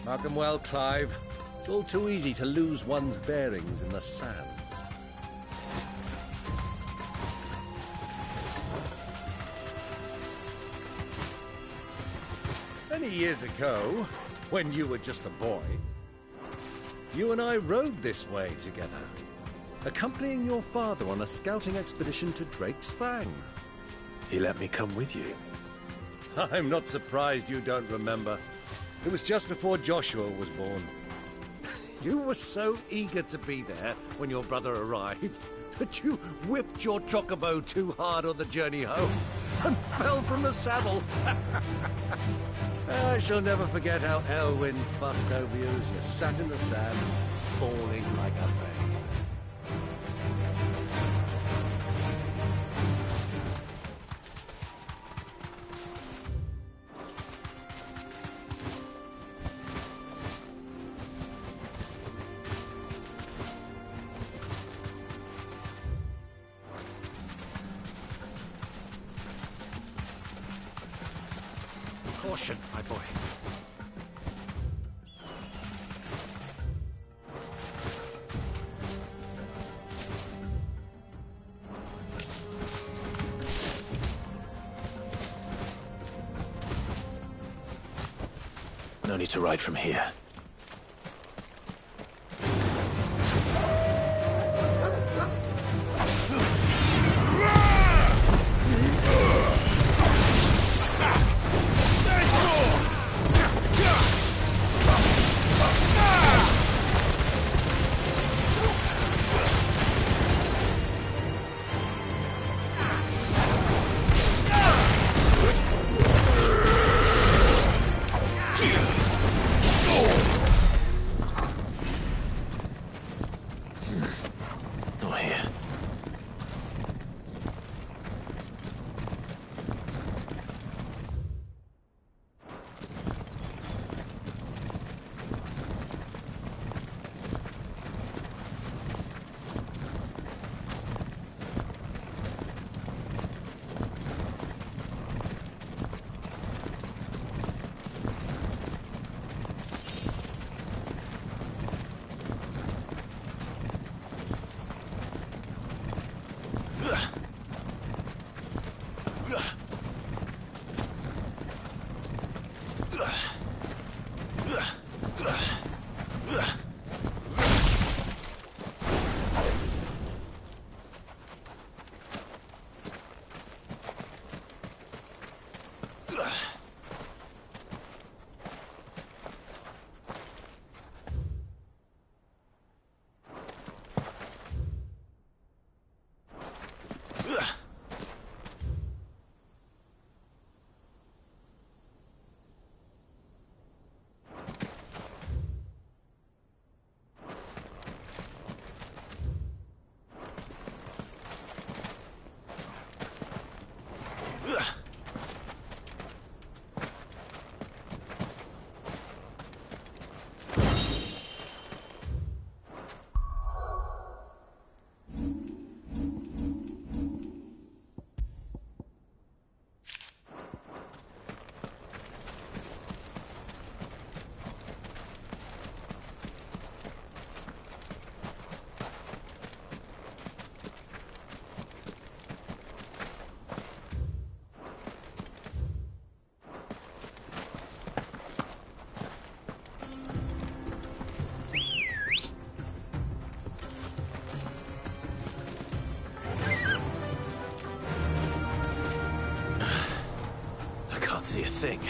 Mark them well, Clive. It's all too easy to lose one's bearings in the sands. Many years ago, when you were just a boy, you and I rode this way together. accompanying your father on a scouting expedition to Drake's Fang. He let me come with you. I'm not surprised you don't remember. It was just before Joshua was born. You were so eager to be there when your brother arrived that you whipped your chocobo too hard on the journey home and fell from the saddle. I shall never forget how Elwyn fussed over you as you sat in the sand, falling like a babe. Caution, my boy. No need to ride from here. See a thing.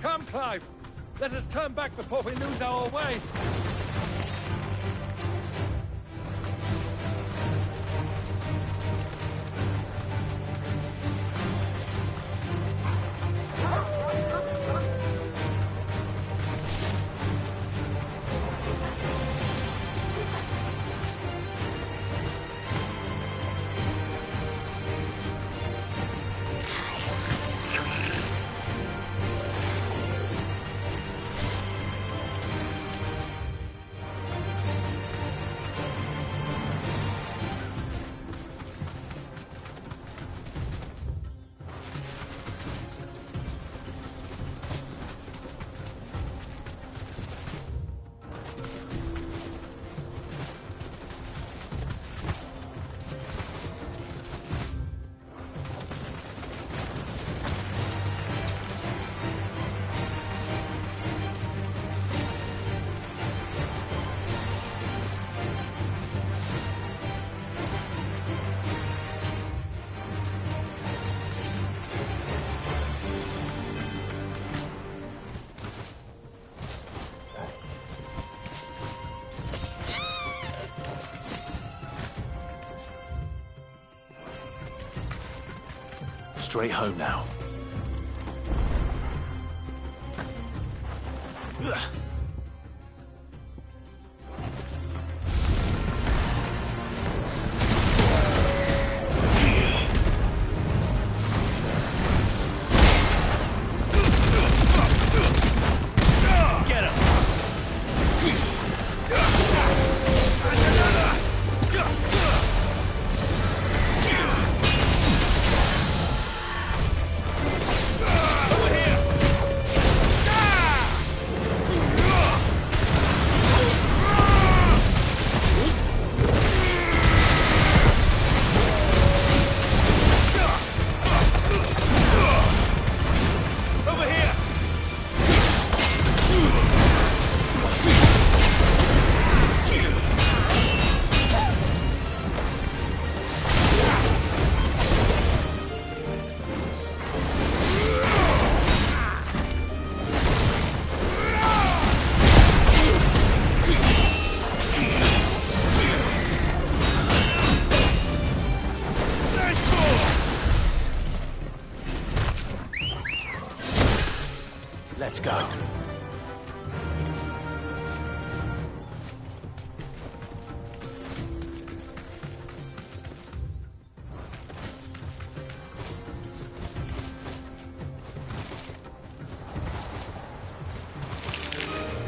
Come, Clive! Let us turn back before we lose our way! straight home now. Ugh. Let's go.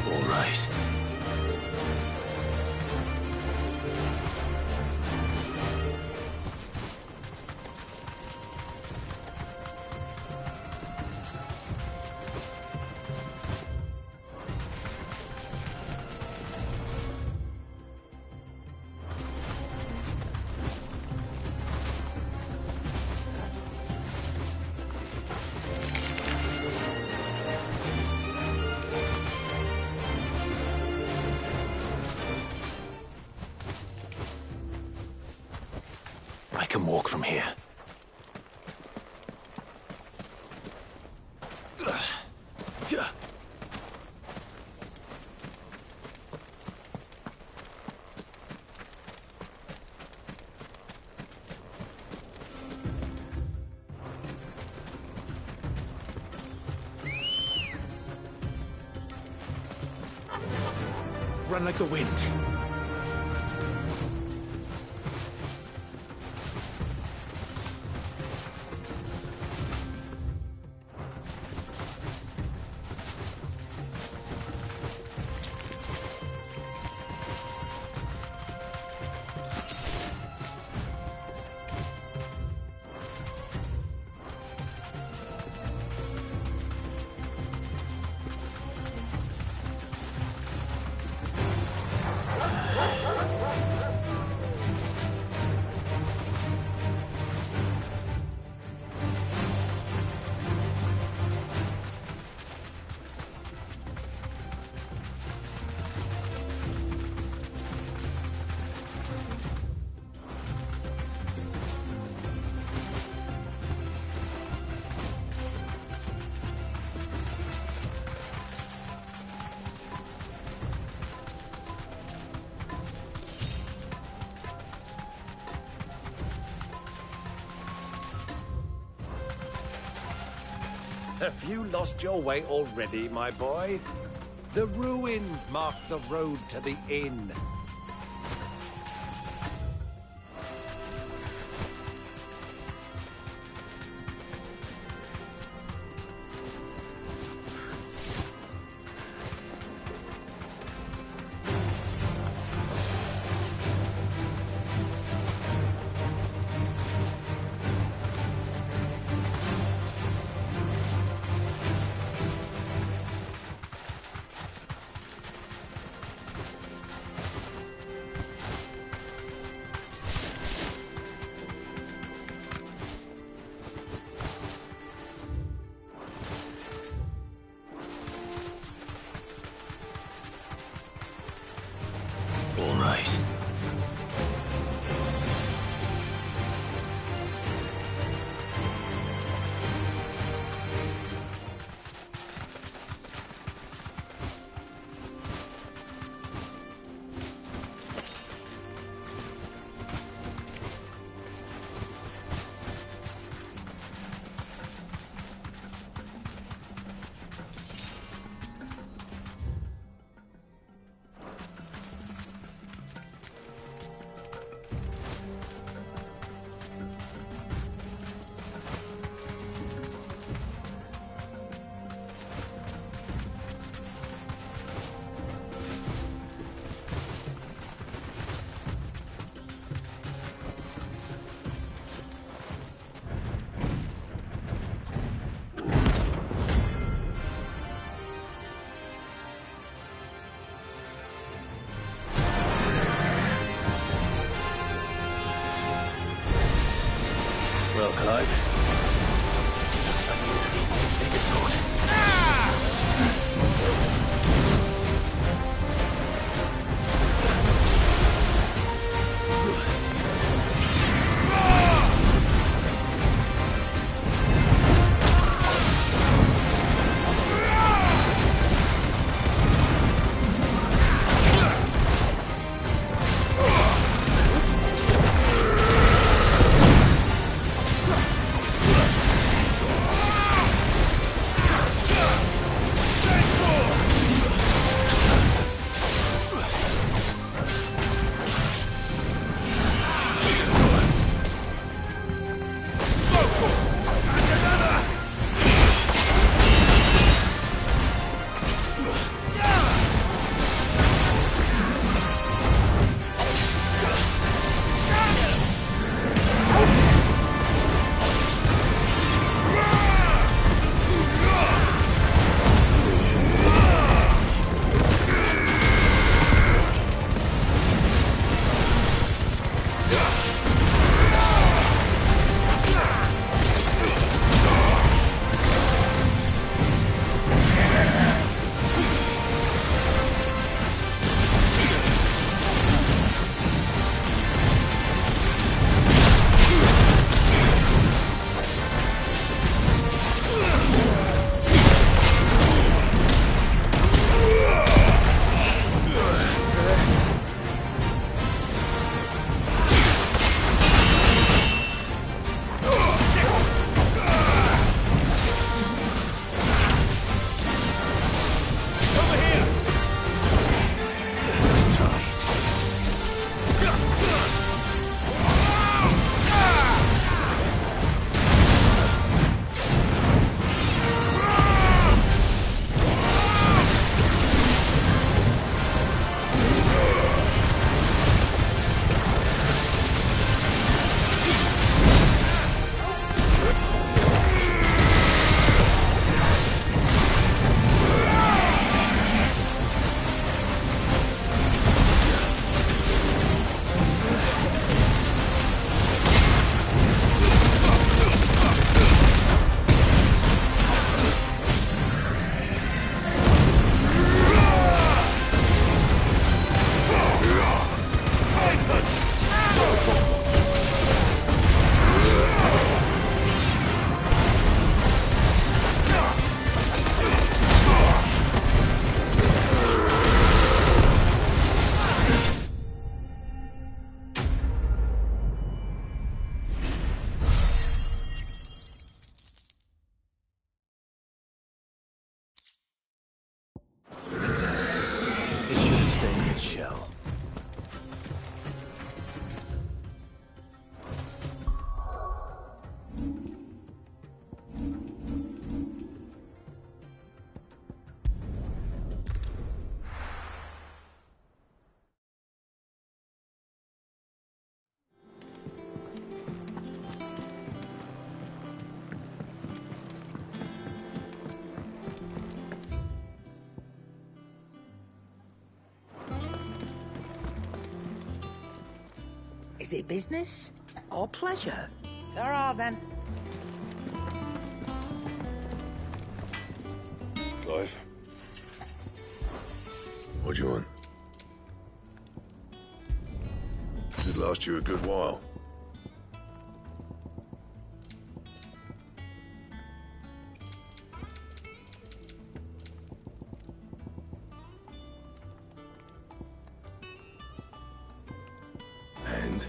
All right. I can walk from here. Run like the wind. Have you lost your way already, my boy? The ruins mark the road to the inn. All right. Clive. Looks like you're gonna need one bigger sword. Shell. Is it business or pleasure? Ta-ra, then. Clive? What do you want? Should last you a good while. And?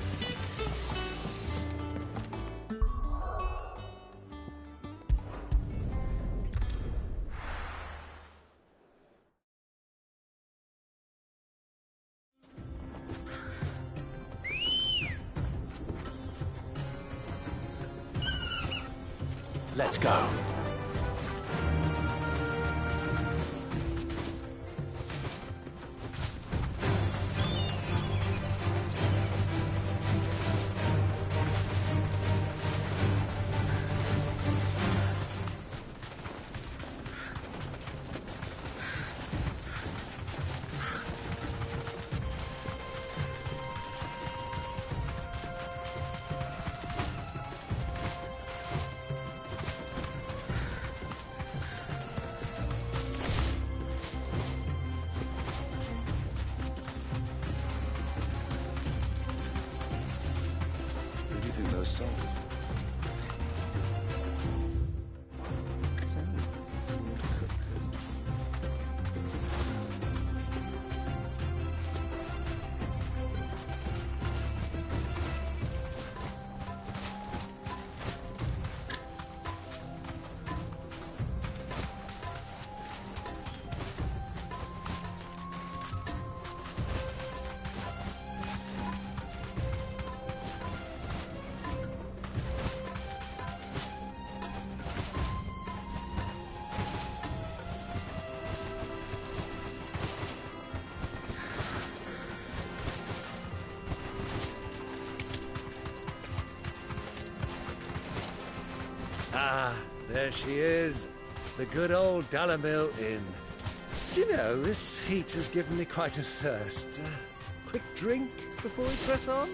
Let's go. soldiers. Ah, there she is. The good old Dalamil Inn. Do you know, this heat has given me quite a thirst. Quick drink before we press on?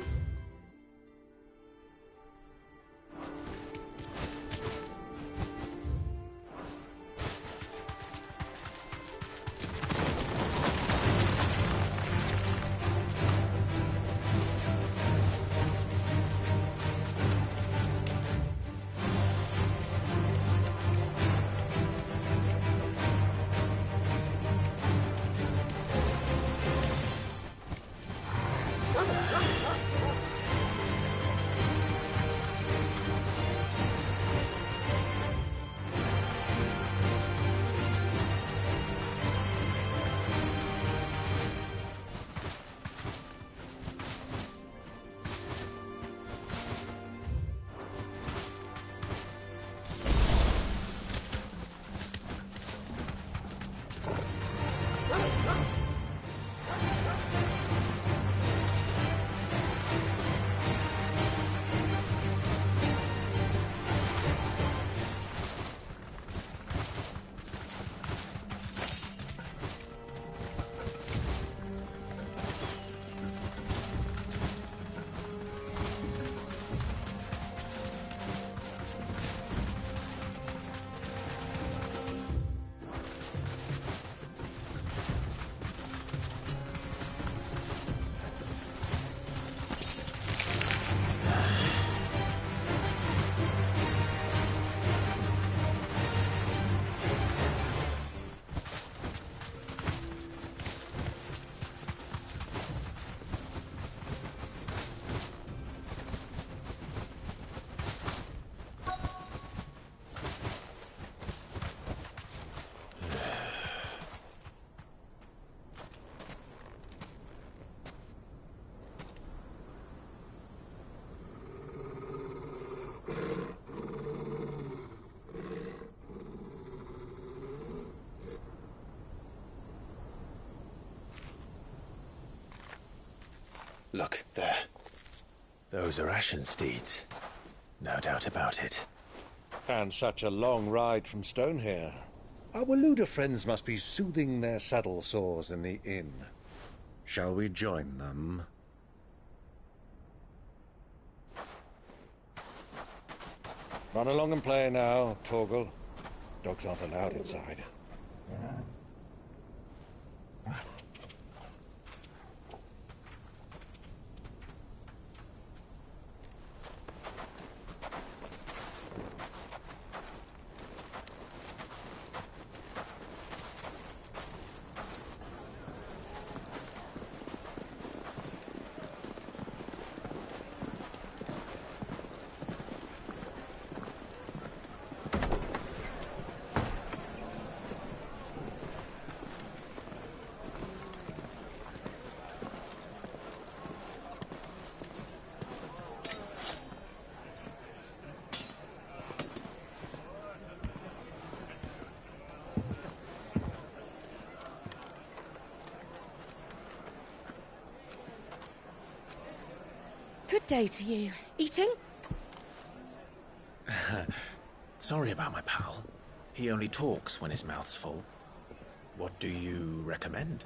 Look, there. Those are Ashen steeds. No doubt about it. And such a long ride from Stonehere. Our Waluda friends must be soothing their saddle sores in the inn. Shall we join them? Run along and play now, Torgal. Dogs aren't allowed inside. Good day to you. Eating? Sorry about my pal. He only talks when his mouth's full. What do you recommend?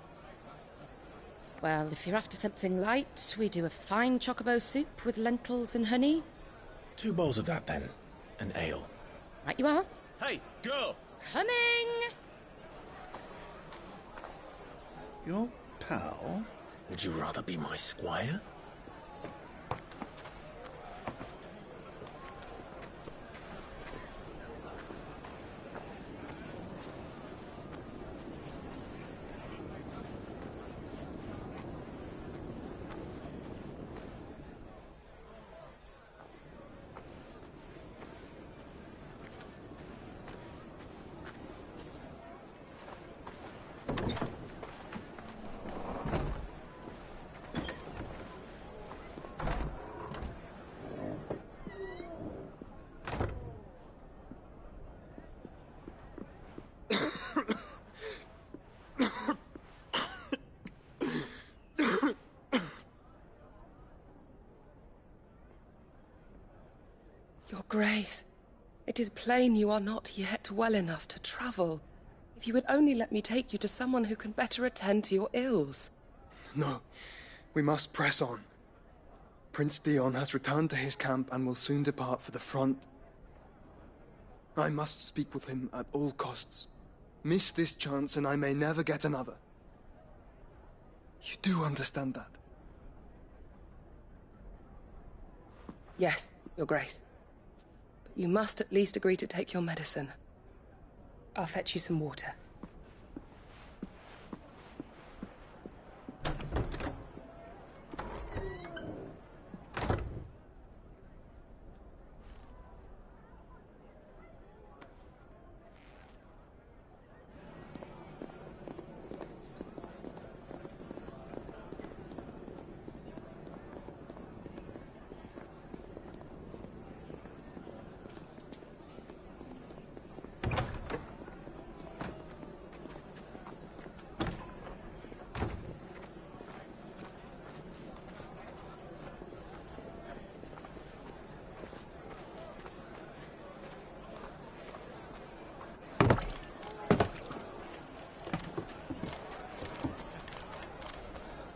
Well, if you're after something light, we do a fine chocobo soup with lentils and honey. 2 bowls of that, then. An ale. Right you are. Hey, girl! Coming! Your pal? Would you rather be my squire? Grace, it is plain you are not yet well enough to travel. If you would only let me take you to someone who can better attend to your ills. No, we must press on. Prince Dion has returned to his camp and will soon depart for the front. I must speak with him at all costs. Miss this chance and I may never get another. You do understand that? Yes, Your Grace. But you must at least agree to take your medicine. I'll fetch you some water.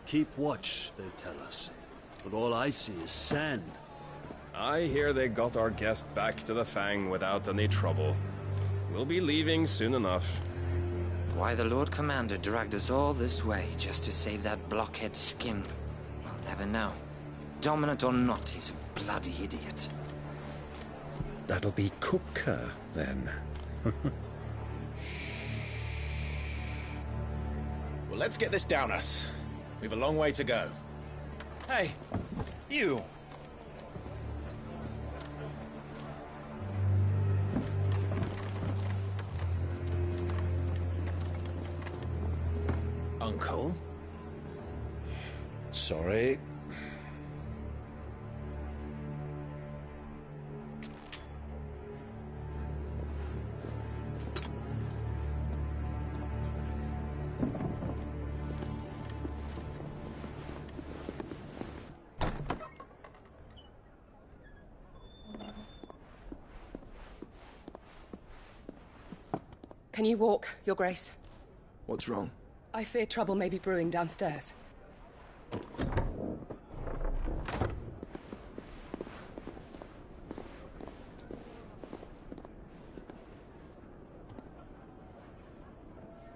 Keep watch, they tell us. But all I see is sand. I hear they got our guest back to the Fang without any trouble. We'll be leaving soon enough. Why the Lord Commander dragged us all this way just to save that blockhead skin, I'll never know. Dominant or not, he's a bloody idiot. That'll be Cooker, then. Well, let's get this down us. We've a long way to go. Hey, you! Uncle? Sorry. Can you walk, Your Grace? What's wrong? I fear trouble may be brewing downstairs.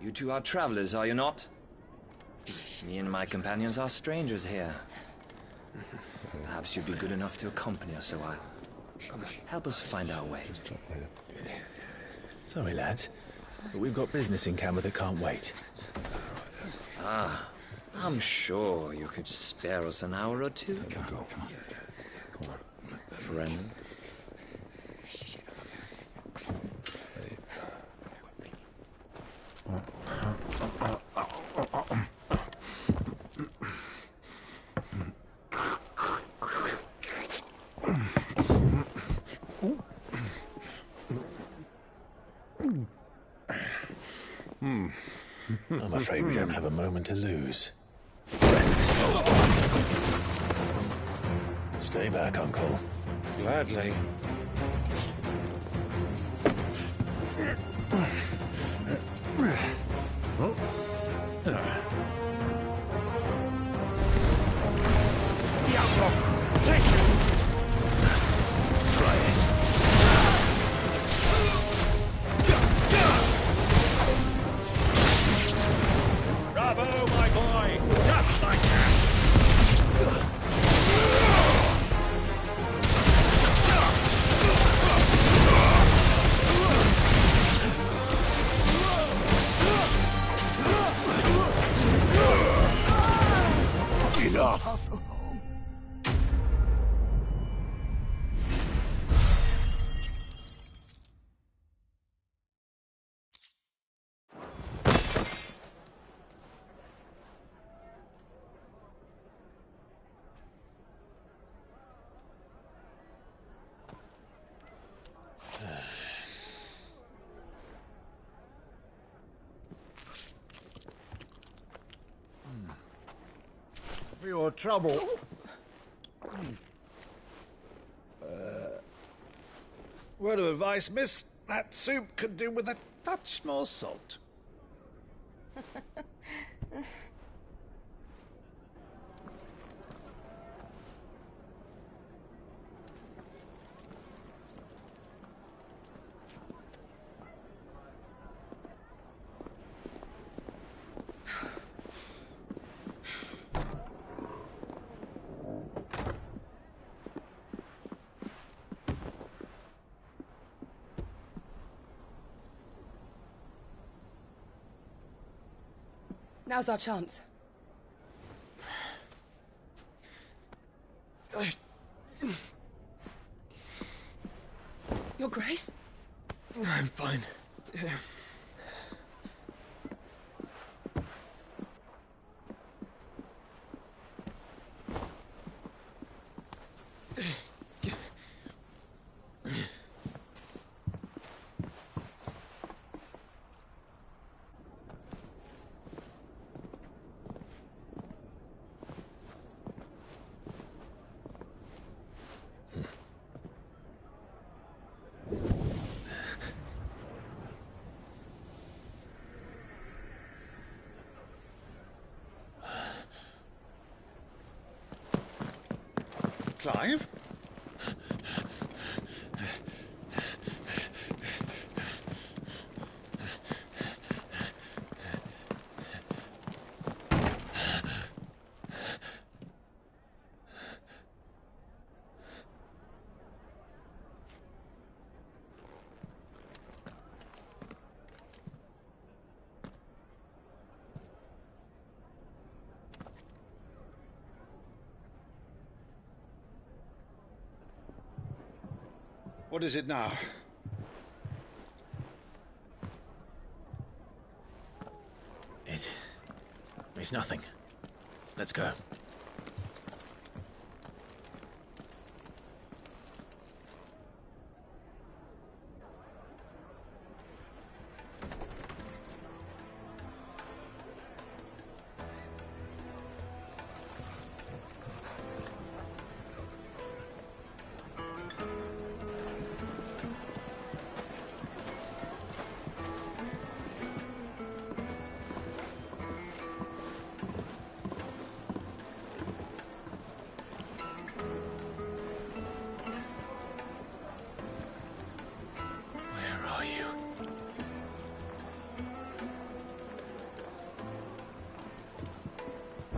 You two are travelers, are you not? Me and my companions are strangers here. Perhaps you'd be good enough to accompany us a while. Help us find our way. Sorry, lads, but we've got business in camera that can't wait. Ah, I'm sure you could spare us an hour or two. Come on. Friend. I'm afraid we don't have a moment to lose. Stay back, Uncle. Gladly. Try it. Bravo, my boy! Just like that! Enough! For your trouble. Word of advice, miss. That soup could do with a touch more salt. Now's our chance. Your Grace? I'm fine. Clive? What is it now? It's nothing. Let's go.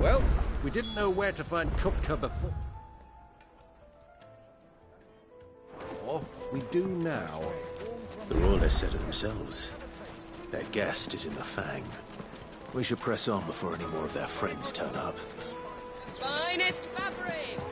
Well, we didn't know where to find Kupka before. We do now. The Rawlers said it themselves. Their guest is in the Fang. We should press on before any more of their friends turn up. Finest fabrics!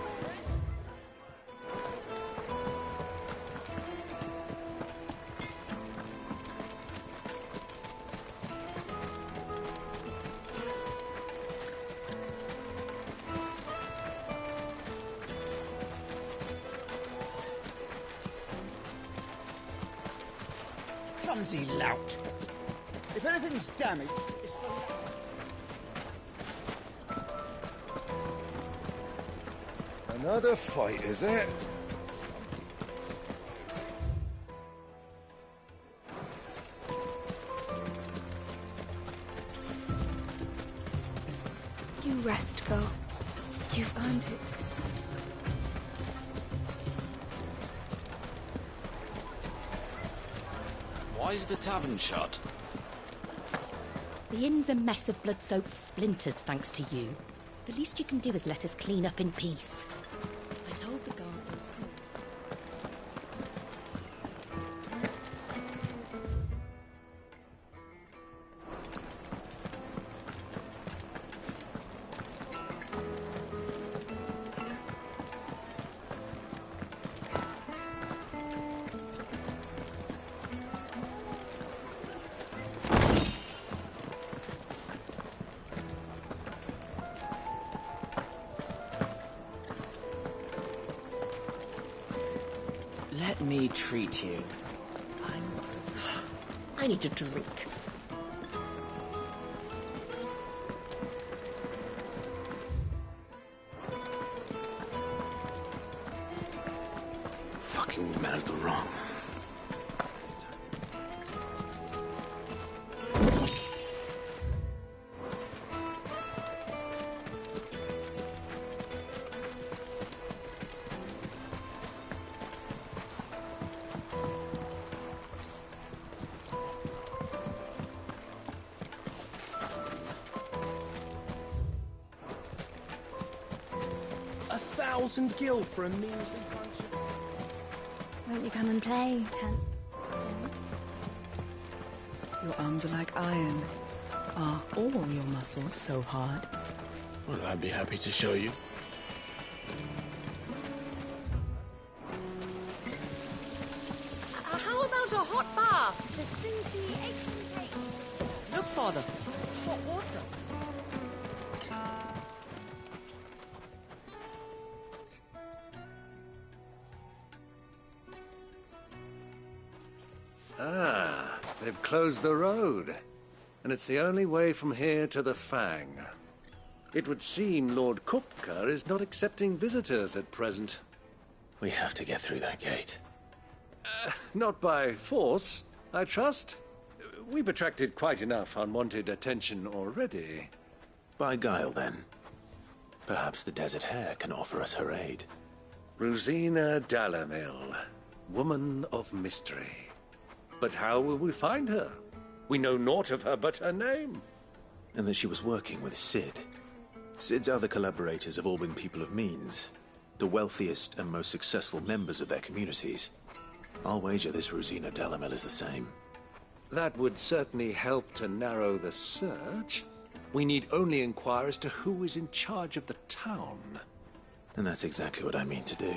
Clumsy lout. If anything's damaged, it's the... Another fight, is it? You rest, girl. You've earned it. Why is the tavern shut? The inn's a mess of blood-soaked splinters, thanks to you. The least you can do is let us clean up in peace. I told the gardeners. Let me treat you. I need a drink. Fucking men of the wrong. 1,000 gil for a measly bunch of... Won't you come and play, Your arms are like iron. Are all your muscles so hard? Well, I'd be happy to show you. How about a hot bath to soothe the aches and pains? Look, Father. Hot water. Ah, they've closed the road. And it's the only way from here to the Fang. It would seem Lord Kupka is not accepting visitors at present. We have to get through that gate. Not by force, I trust. We've attracted quite enough unwanted attention already. By guile, then. Perhaps the Desert Hare can offer us her aid. Rosina Dalamil, woman of mystery. But how will we find her? We know naught of her but her name. And that she was working with Sid. Sid's other collaborators have all been people of means. The wealthiest and most successful members of their communities. I'll wager this Rosina Dalamil is the same. That would certainly help to narrow the search. We need only inquire as to who is in charge of the town. And that's exactly what I mean to do.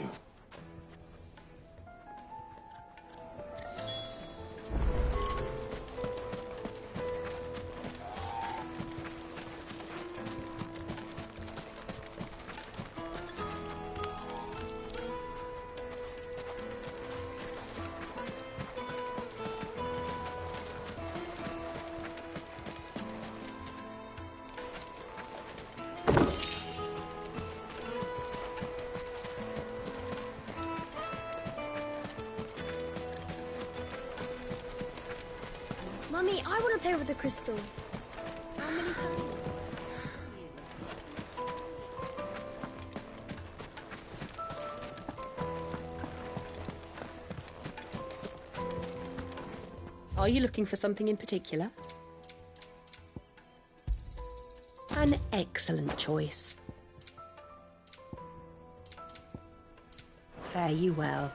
Mummy, I want to play with the crystal. How many times? Are you looking for something in particular? An excellent choice. Fare you well.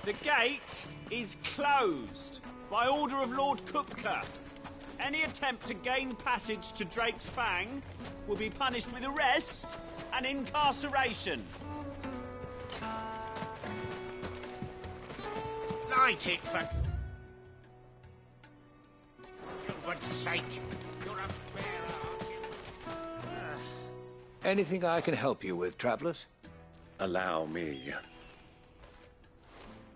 The gate is closed by order of Lord Kupka. Any attempt to gain passage to Drake's Fang will be punished with arrest and incarceration. Light it, for Gilbert's sake. You're a bearer, aren't you? Anything I can help you with, travellers? Allow me.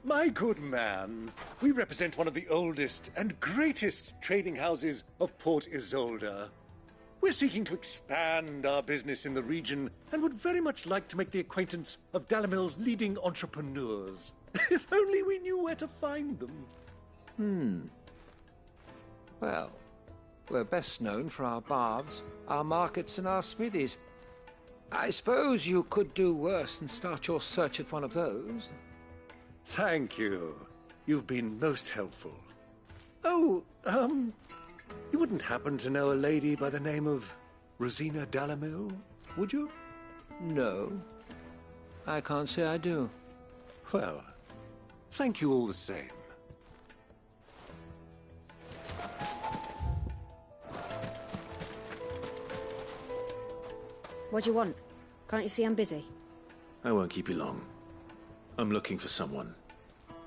My good man, we represent one of the oldest and greatest trading houses of Port Isolde. We're seeking to expand our business in the region and would very much like to make the acquaintance of Dalamil's leading entrepreneurs. If only we knew where to find them. Well, we're best known for our baths, our markets, and our smithies. I suppose you could do worse than start your search at one of those. Thank you. You've been most helpful. Oh, you wouldn't happen to know a lady by the name of Rosina Dalamil, would you? No. I can't say I do. Well, thank you all the same. What do you want? Can't you see I'm busy? I won't keep you long. I'm looking for someone.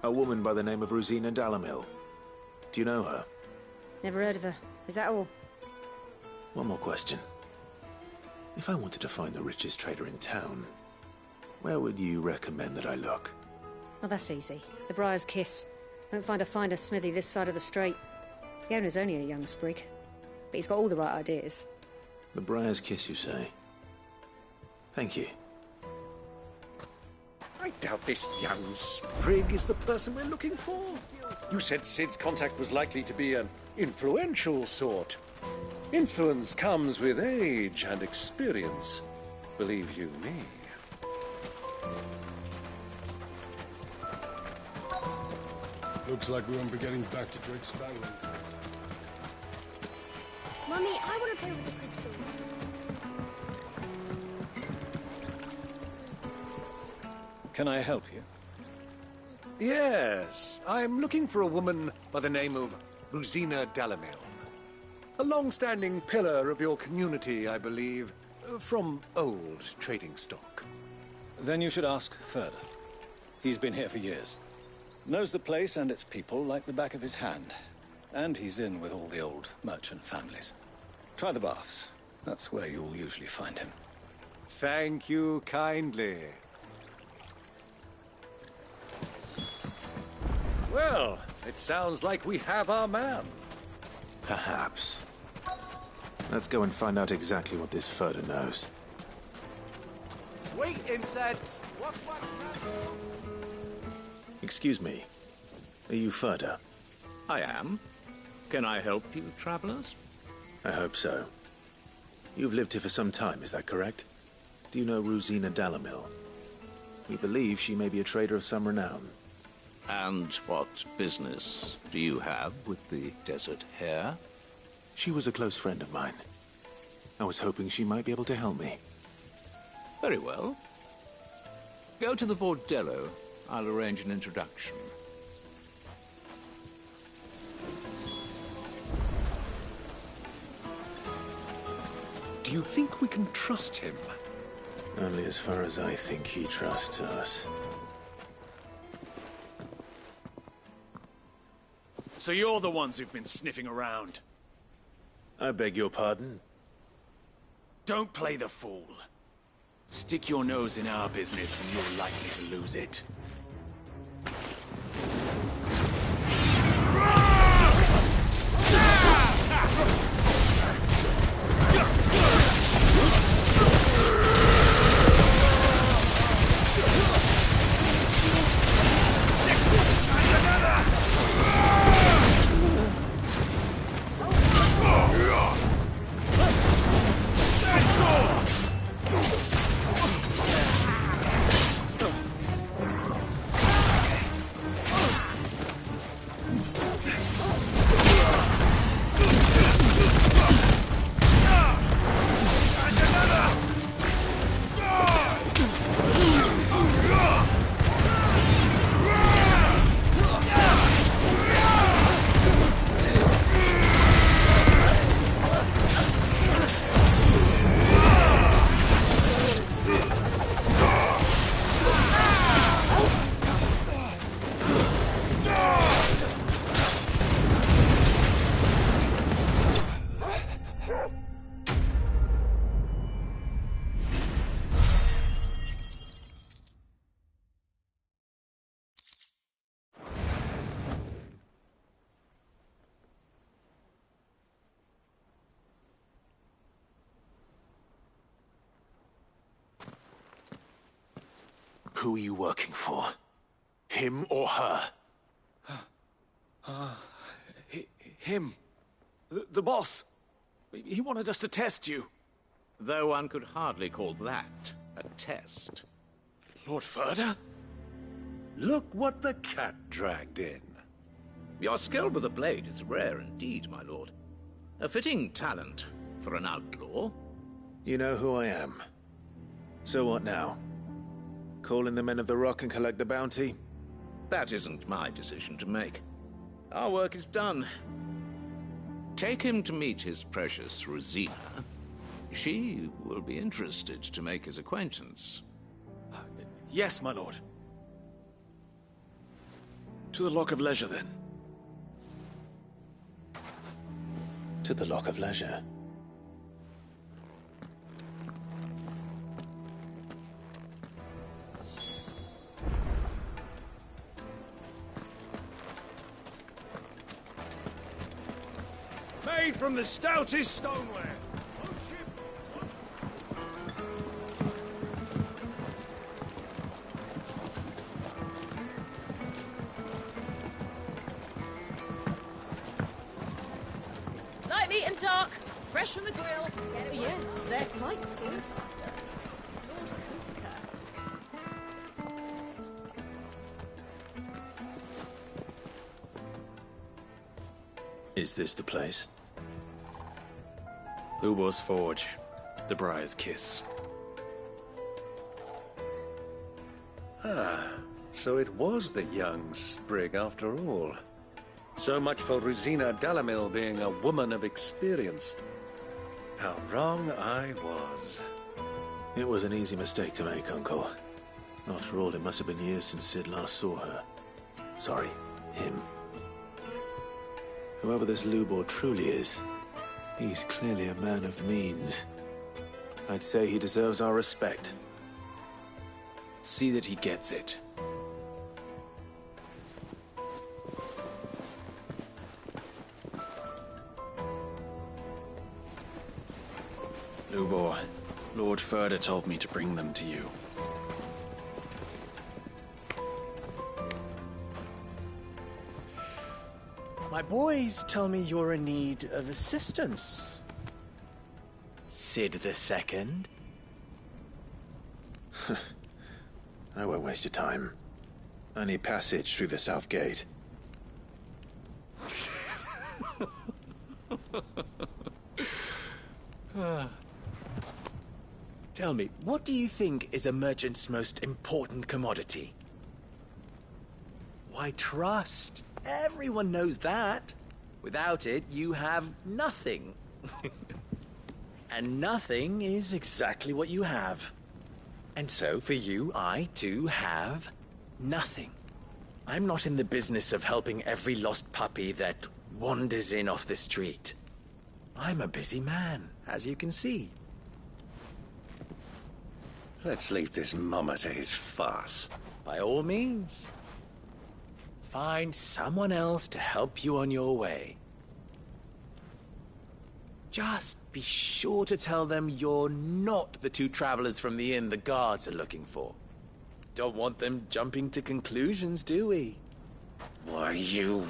A woman by the name of Rosina Dalamil. Do you know her? Never heard of her. Is that all? One more question. If I wanted to find the richest trader in town, where would you recommend that I look? Oh, that's easy. The Briar's Kiss. Won't find a finer smithy this side of the strait. The owner's only a young sprig, but he's got all the right ideas. The Briar's Kiss, you say? Thank you. I doubt this young sprig is the person we're looking for. You said Sid's contact was likely to be an influential sort. Influence comes with age and experience, believe you me. Looks like we won't be getting back to Drake's Fang. Mummy, I want to play with the crystal. Can I help you? Yes, I'm looking for a woman by the name of Rosina Dalamil. A long-standing pillar of your community, I believe, from old trading stock. Then you should ask further. He's been here for years. Knows the place and its people like the back of his hand. And he's in with all the old merchant families. Try the baths. That's where you'll usually find him. Thank you kindly. Well, it sounds like we have our man. Perhaps. Let's go and find out exactly what this Furder knows. Sweet incense! Excuse me. Are you Furder? I am. Can I help you, travelers? I hope so. You've lived here for some time, is that correct? Do you know Rosina Dalamil? We believe she may be a trader of some renown. And what business do you have with the Desert Hare? She was a close friend of mine. I was hoping she might be able to help me. Very well. Go to the bordello. I'll arrange an introduction. Do you think we can trust him? Only as far as I think he trusts us. So you're the ones who've been sniffing around? I beg your pardon? Don't play the fool. Stick your nose in our business and you're likely to lose it. Who are you working for? Him or her? Him. The boss. He wanted us to test you. Though one could hardly call that a test. Lord Furder? Look what the cat dragged in. Your skill with the blade is rare indeed, my lord. A fitting talent for an outlaw. You know who I am. So what now? Call in the Men of the Rock and collect the bounty? That isn't my decision to make. Our work is done. Take him to meet his precious Rosina. She will be interested to make his acquaintance. Yes, my lord. To the Lock of Leisure, then. To the Lock of Leisure. Made from the stoutest stoneware. Light meat and dark, fresh from the grill. Oh yes, they're quite sought after. Lord Cooper. Is this the place? Ubor's Forge. The Briar's Kiss. Ah, so it was the young sprig after all. So much for Rosina Dalamil being a woman of experience. How wrong I was. It was an easy mistake to make, Uncle. After all, it must have been years since Sid last saw her. Sorry, him. Whoever this Lubor truly is, he's clearly a man of means. I'd say he deserves our respect. See that he gets it. Lubor, Lord Furder told me to bring them to you. My boys tell me you're in need of assistance. Sid the Second? I won't waste your time. I need passage through the south gate. Tell me, what do you think is a merchant's most important commodity? Why, trust. Everyone knows that. Without it, you have nothing. And nothing is exactly what you have. And so, for you, I, too, have nothing. I'm not in the business of helping every lost puppy that wanders in off the street. I'm a busy man, as you can see. Let's leave this mummer to his farce. By all means. Find someone else to help you on your way. Just be sure to tell them you're not the two travelers from the inn the guards are looking for. Don't want them jumping to conclusions, do we? Why, you...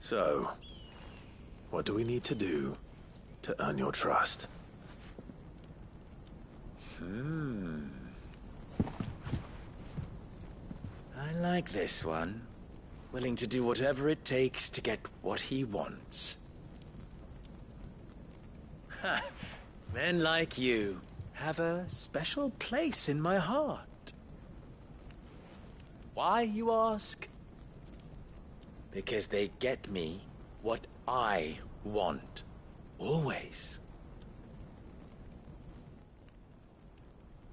So, what do we need to do to earn your trust? I like this one. Willing to do whatever it takes to get what he wants. Ha! Men like you have a special place in my heart. Why, you ask? Because they get me what I want. Always.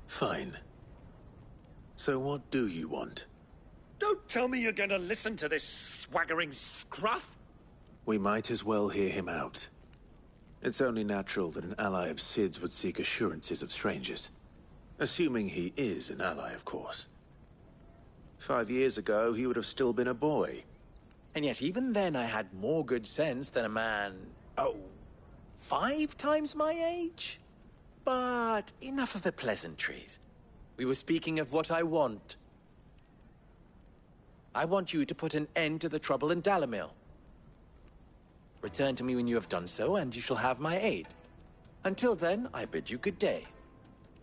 Fine. So what do you want? Don't tell me you're going to listen to this swaggering scruff! We might as well hear him out. It's only natural that an ally of Sid's would seek assurances of strangers. Assuming he is an ally, of course. 5 years ago, he would have still been a boy. And yet even then I had more good sense than a man, 5 times my age? But enough of the pleasantries. We were speaking of what I want. I want you to put an end to the trouble in Dalamil. Return to me when you have done so, and you shall have my aid. Until then, I bid you good day.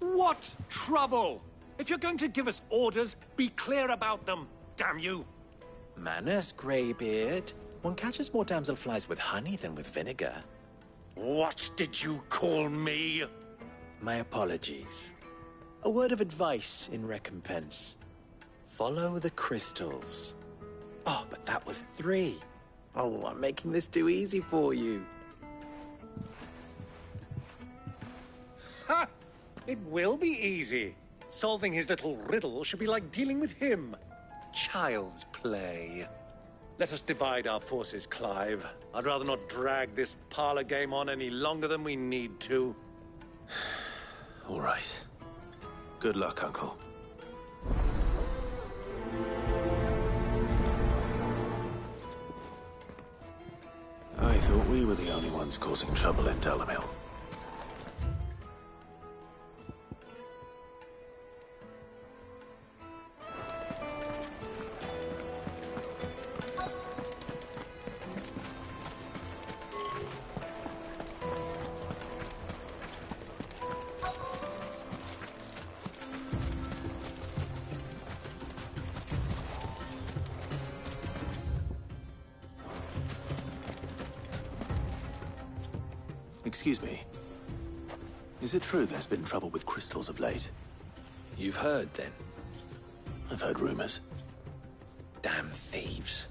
What trouble? If you're going to give us orders, be clear about them, damn you! Manners, Greybeard. One catches more damselflies with honey than with vinegar. What did you call me? My apologies. A word of advice in recompense. Follow the crystals. Oh, but that was 3. Oh, I'm making this too easy for you. Ha! It will be easy. Solving his little riddle should be like dealing with him. Child's play. Let us divide our forces, Clive. I'd rather not drag this parlor game on any longer than we need to. All right. Good luck, Uncle. I thought we were the only ones causing trouble in Dalamil. Excuse me. Is it true there's been trouble with crystals of late? You've heard, then? I've heard rumors. Damn thieves.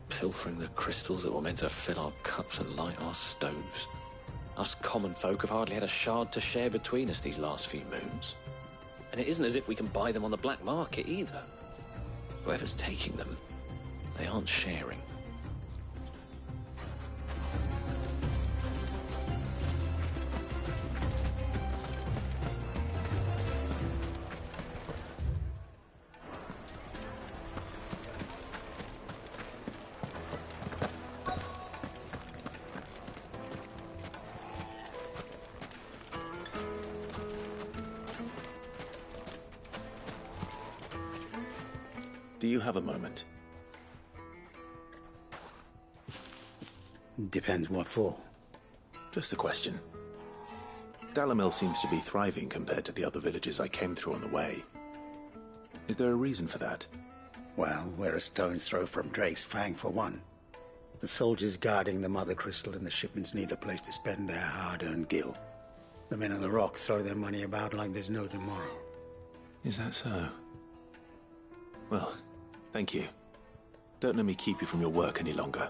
Pilfering the crystals that were meant to fill our cups and light our stoves. Us common folk have hardly had a shard to share between us these last few moons. And it isn't as if we can buy them on the black market either. Whoever's taking them, they aren't sharing. Do you have a moment? Depends what for. Just a question. Dalamil seems to be thriving compared to the other villages I came through on the way. Is there a reason for that? Well, we're a stone's throw from Drake's Fang for one. The soldiers guarding the Mother Crystal and the shipments need a place to spend their hard-earned gil. The men of the Rock throw their money about like there's no tomorrow. Is that so? Well, thank you. Don't let me keep you from your work any longer.